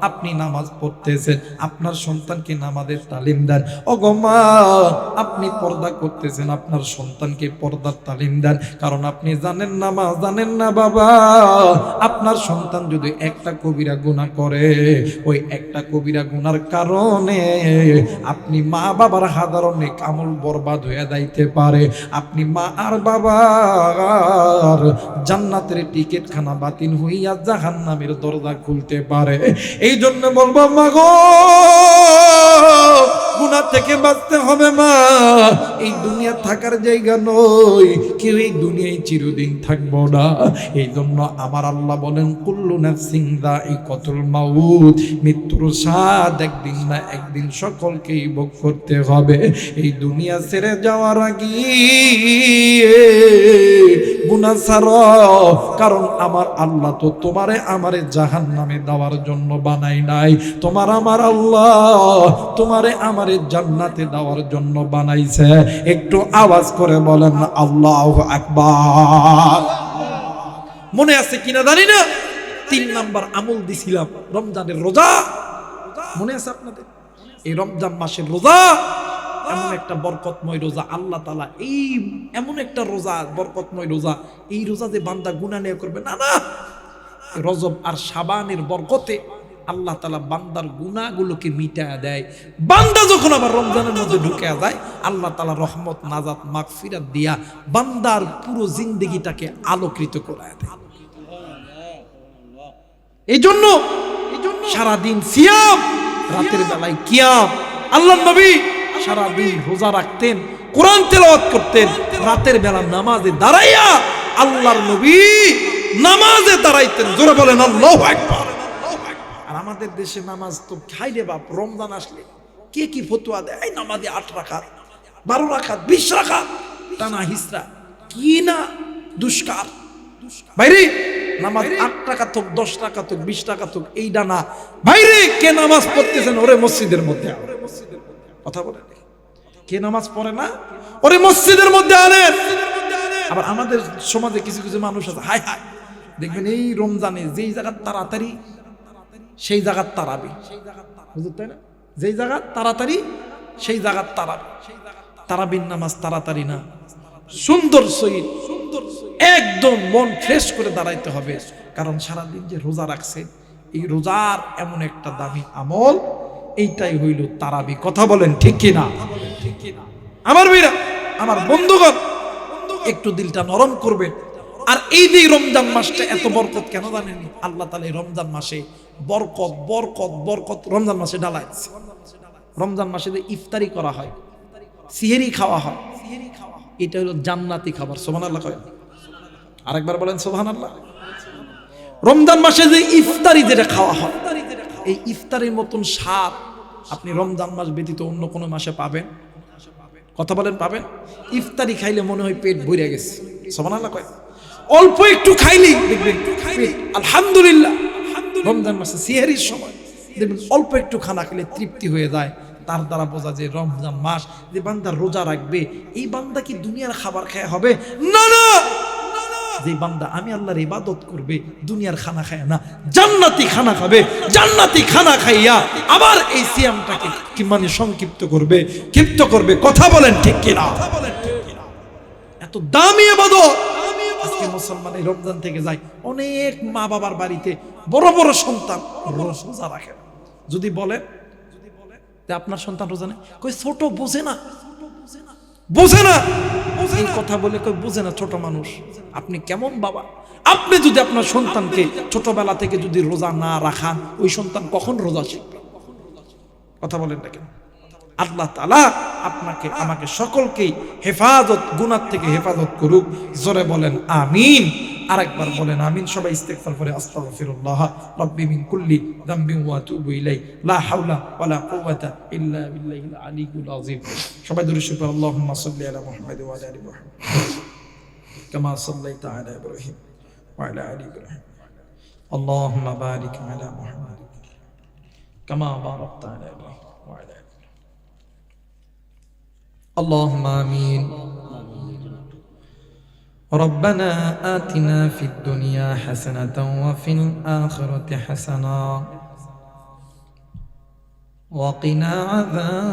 S1: আপনি নামাজ পড়তেছেন, আপনার সন্তানকে নামাজের তালিম দেন। ও গো মা, আপনি পর্দা করতেছেন, আপনার সন্তানকে পর্দার তালিম দেন। কারণ আপনি জানেন না মা, জানেন না বাবা, আপনার সন্তান যদি একটা কবিরা গুনাহ করে, ওই একটা কবিরা গুনার কারণে আপনি মা বাবার হাজারো নেক আমল বরবাদ হয়ে যাইতে পারে। আপনি মা আর বাবার জান্নাতের টিকিট খানা বাতিল হইয়া জাহান্নামের দরজা খুলতে পারে। এই জন্য বলবো মা গো, গুনাহ থেকে বাঁচতে হবে মা। এই দুনিয়া থাকার জায়গা নয়, কেউ এই দুনিয়ায় চিরদিন থাকবো না। এই জন্য আমার আল্লাহ বলেন, কুল্লু নাফসিন যায়িকাতুল মাউত, মৃত্যুর স্বাদ একদিন না একদিন সকলকেই ভোগ করতে হবে। এই দুনিয়া ছেড়ে যাওয়ার আগে গুনাহ ছাড়ো, কারণ আমার আল্লাহ তো তোমারে আমারে জাহান্নামে দেওয়ার জন্য বানাই নাই। তোমার আমার আল্লাহ তোমারে আমারে জান্নাতে দেওয়ার জন্য বানাইছে। একটু আওয়াজ করে বলেন আল্লাহু আকবার। মনে আছে কিনা জানি না, 3 নাম্বার আমল দিছিলাম রমজানের রোজা। মনে আছে আপনাদের? এই রমজান মাসের রোজা এমন একটা বরকতময় রোজা, আল্লাহ তাআলা এই এমন একটা রোজা, বরকতময় রোজা, এই রোজা যে বান্দা গুনাহ নিয়ে করবে না, না, রজব আর শাবানের বরকতে আল্লাহ তাআলা বান্দার গুনাহগুলোকে মিটায়া দেয়। বান্দা যখন আবার রমজানের মধ্যে ঢুকে যায়, আল্লাহ তাআলা রহমত, নাজাত, মাগফিরাত দিয়া বান্দার পুরো জিন্দেগিটাকে আলোকিত করে দেয়। এই জন্য সারাদিন সিয়াম, রাতের বেলায় কিয়াম। আল্লাহর নবী সারাদিন রোজা রাখতেন, কোরআন তেলাওয়াত করতেন, রাতের বেলা নামাজে দাঁড়াইয়া আল্লাহর নবী নামাজে দাঁড়াইতেন। জোরে বলেন আল্লাহু আকবার। আর আমাদের দেশে নামাজ তো খাই রে বাপ, রমজান আসলে কে কি ফতোয়া দেয়, এই নামাজে 8 রাকাত, 12 রাকাত, 20 রাকাত, টানা হিসরা, কি না দুষ্কার ভাইরে। নামাজ 8 রাকাত হোক, 10 রাকাত হোক, 20 রাকাত হোক, এই ডানা ভাইরে কে নামাজ পড়তেছেন ওরে মসজিদের মধ্যে, কথা বলেন, কে নামাজ পড়ে না ওরে মসজিদের মধ্যে আনেন। আবার আমাদের সমাজে কিছু কিছু মানুষ আছে, হায় হায় দেখবেন এই রমজানে যেই জায়গা তাড়াতাড়ি সেই জায়গা তারাবি, বুঝতে তাই না, যেই জায়গা তাড়াতাড়ি সেই জায়গা তারাবি। তারাবির নামাজ তাড়াতাড়ি না, সুন্দর সহিত একদম মন ফ্রেশ করে দাঁড়াইতে হবে। কারণ সারাদিন যে রোজা রাখছে, এই রোজার এমন একটা দামি আমল, এইটাই হইল তারাবি। কথা বলেন ঠিক কিনা? আমার ভাইরা, আমার বন্ধুগণ, একটু দিলটা নরম করবেন। আর এই যে রমজান মাসটা এত বরকত কেন জানেন? আল্লাহ তাআলা এই রমজান মাসে বরকত বরকত বরকত রমজান মাসে ঢালাইছে। রমজান মাসে যে ইফতারি করা হয়, সিহরি খাওয়া হয়, এটা হলো জান্নাতি খাবার। সুবহানাল্লাহ কয়, আরেকবার বলেন সুবহানাল্লাহ। রমজান মাসে যে ইফতারি যেটা খাওয়া হয়, এই ইফতারির মতন স্বাদ আপনি রমজান মাস ব্যতীত অন্য কোনো মাসে পাবেন? কথা বলেন, পাবেন? ইফতারি খাইলে মনে হয় পেট ভরে গেছে। সুবহানাল্লাহ কয়, অল্প একটু খাইলেই দেখবেন আলহামদুলিল্লাহ। রমজান মাসে সিহরির সময় দেখবেন অল্প একটু খানা খেলে তৃপ্তি হয়ে যায়। তার দ্বারা বোঝা যে রমজান মাস যে বান্দা রোজা রাখবে, এই বান্দা কি দুনিয়ার খাবার খায় হবে? না না, যে বান্দা আমি আল্লাহর ইবাদত করবে, দুনিয়ার খানা খায় না, জান্নাতি খানা খাবে, জান্নাতি খানা খাইয়া আবার এই সিয়ামটাকে কি মানে সংক্ষিপ্ত করবে, ক্ষিপ্ত করবে। কথা বলেন ঠিক কিনা? এত দামি ইবাদত আজকে মুসলমান এই রমজান থেকে যায়। অনেক মা বাবার বাড়িতে বড় বড় সন্তান রোজা রাখে। যদি বলেন যে আপনার সন্তান রোজা নেই, কই ছোট, বোঝে না, বোঝে না, এই কথা বলে কই বোঝে না, ছোট মানুষ। আপনি কেমন বাবা? আপনি যদি আপনার সন্তানকে ছোটবেলা থেকে যদি রোজা না রাখান, ওই সন্তান কখন রোজা শিখবে? কথা বলেন না কেন? আল্লাহ তাআলা আপনাকে আমাকে সকলকেই হেফাজত, গুনাহ থেকে হেফাজত করুক। জোরে বলেন আমিন। আরেকবার বলেন আমিন। সবাই ইস্তিগফার করে আস্তাগফিরুল্লাহ রাব্বি মিন কুল্লি যামবিন ওয়া আতুবু ইলাইহি লা হাওলা ওয়ালা কুওয়াতা ইল্লা বিল্লাহিল আলিয়্যিল আযীম। সবাই দরুদ শরীফ পড়ুন। আল্লাহুম্মা সাল্লি আলা মুহাম্মাদ ওয়া আলা আলি মুহাম্মাদ কামা সাল্লাইতা আলা ইব্রাহিম ওয়া আলা আলি ইব্রাহিম। আল্লাহুম্মা বারিক আলা মুহাম্মাদ কামা বারাকতা আলা ইব্রাহিম ওয়া আলা আলি। اللهم آمين. ربنا آتنا في الدنيا حسنة وفي الآخرة حسنة وقنا عذاب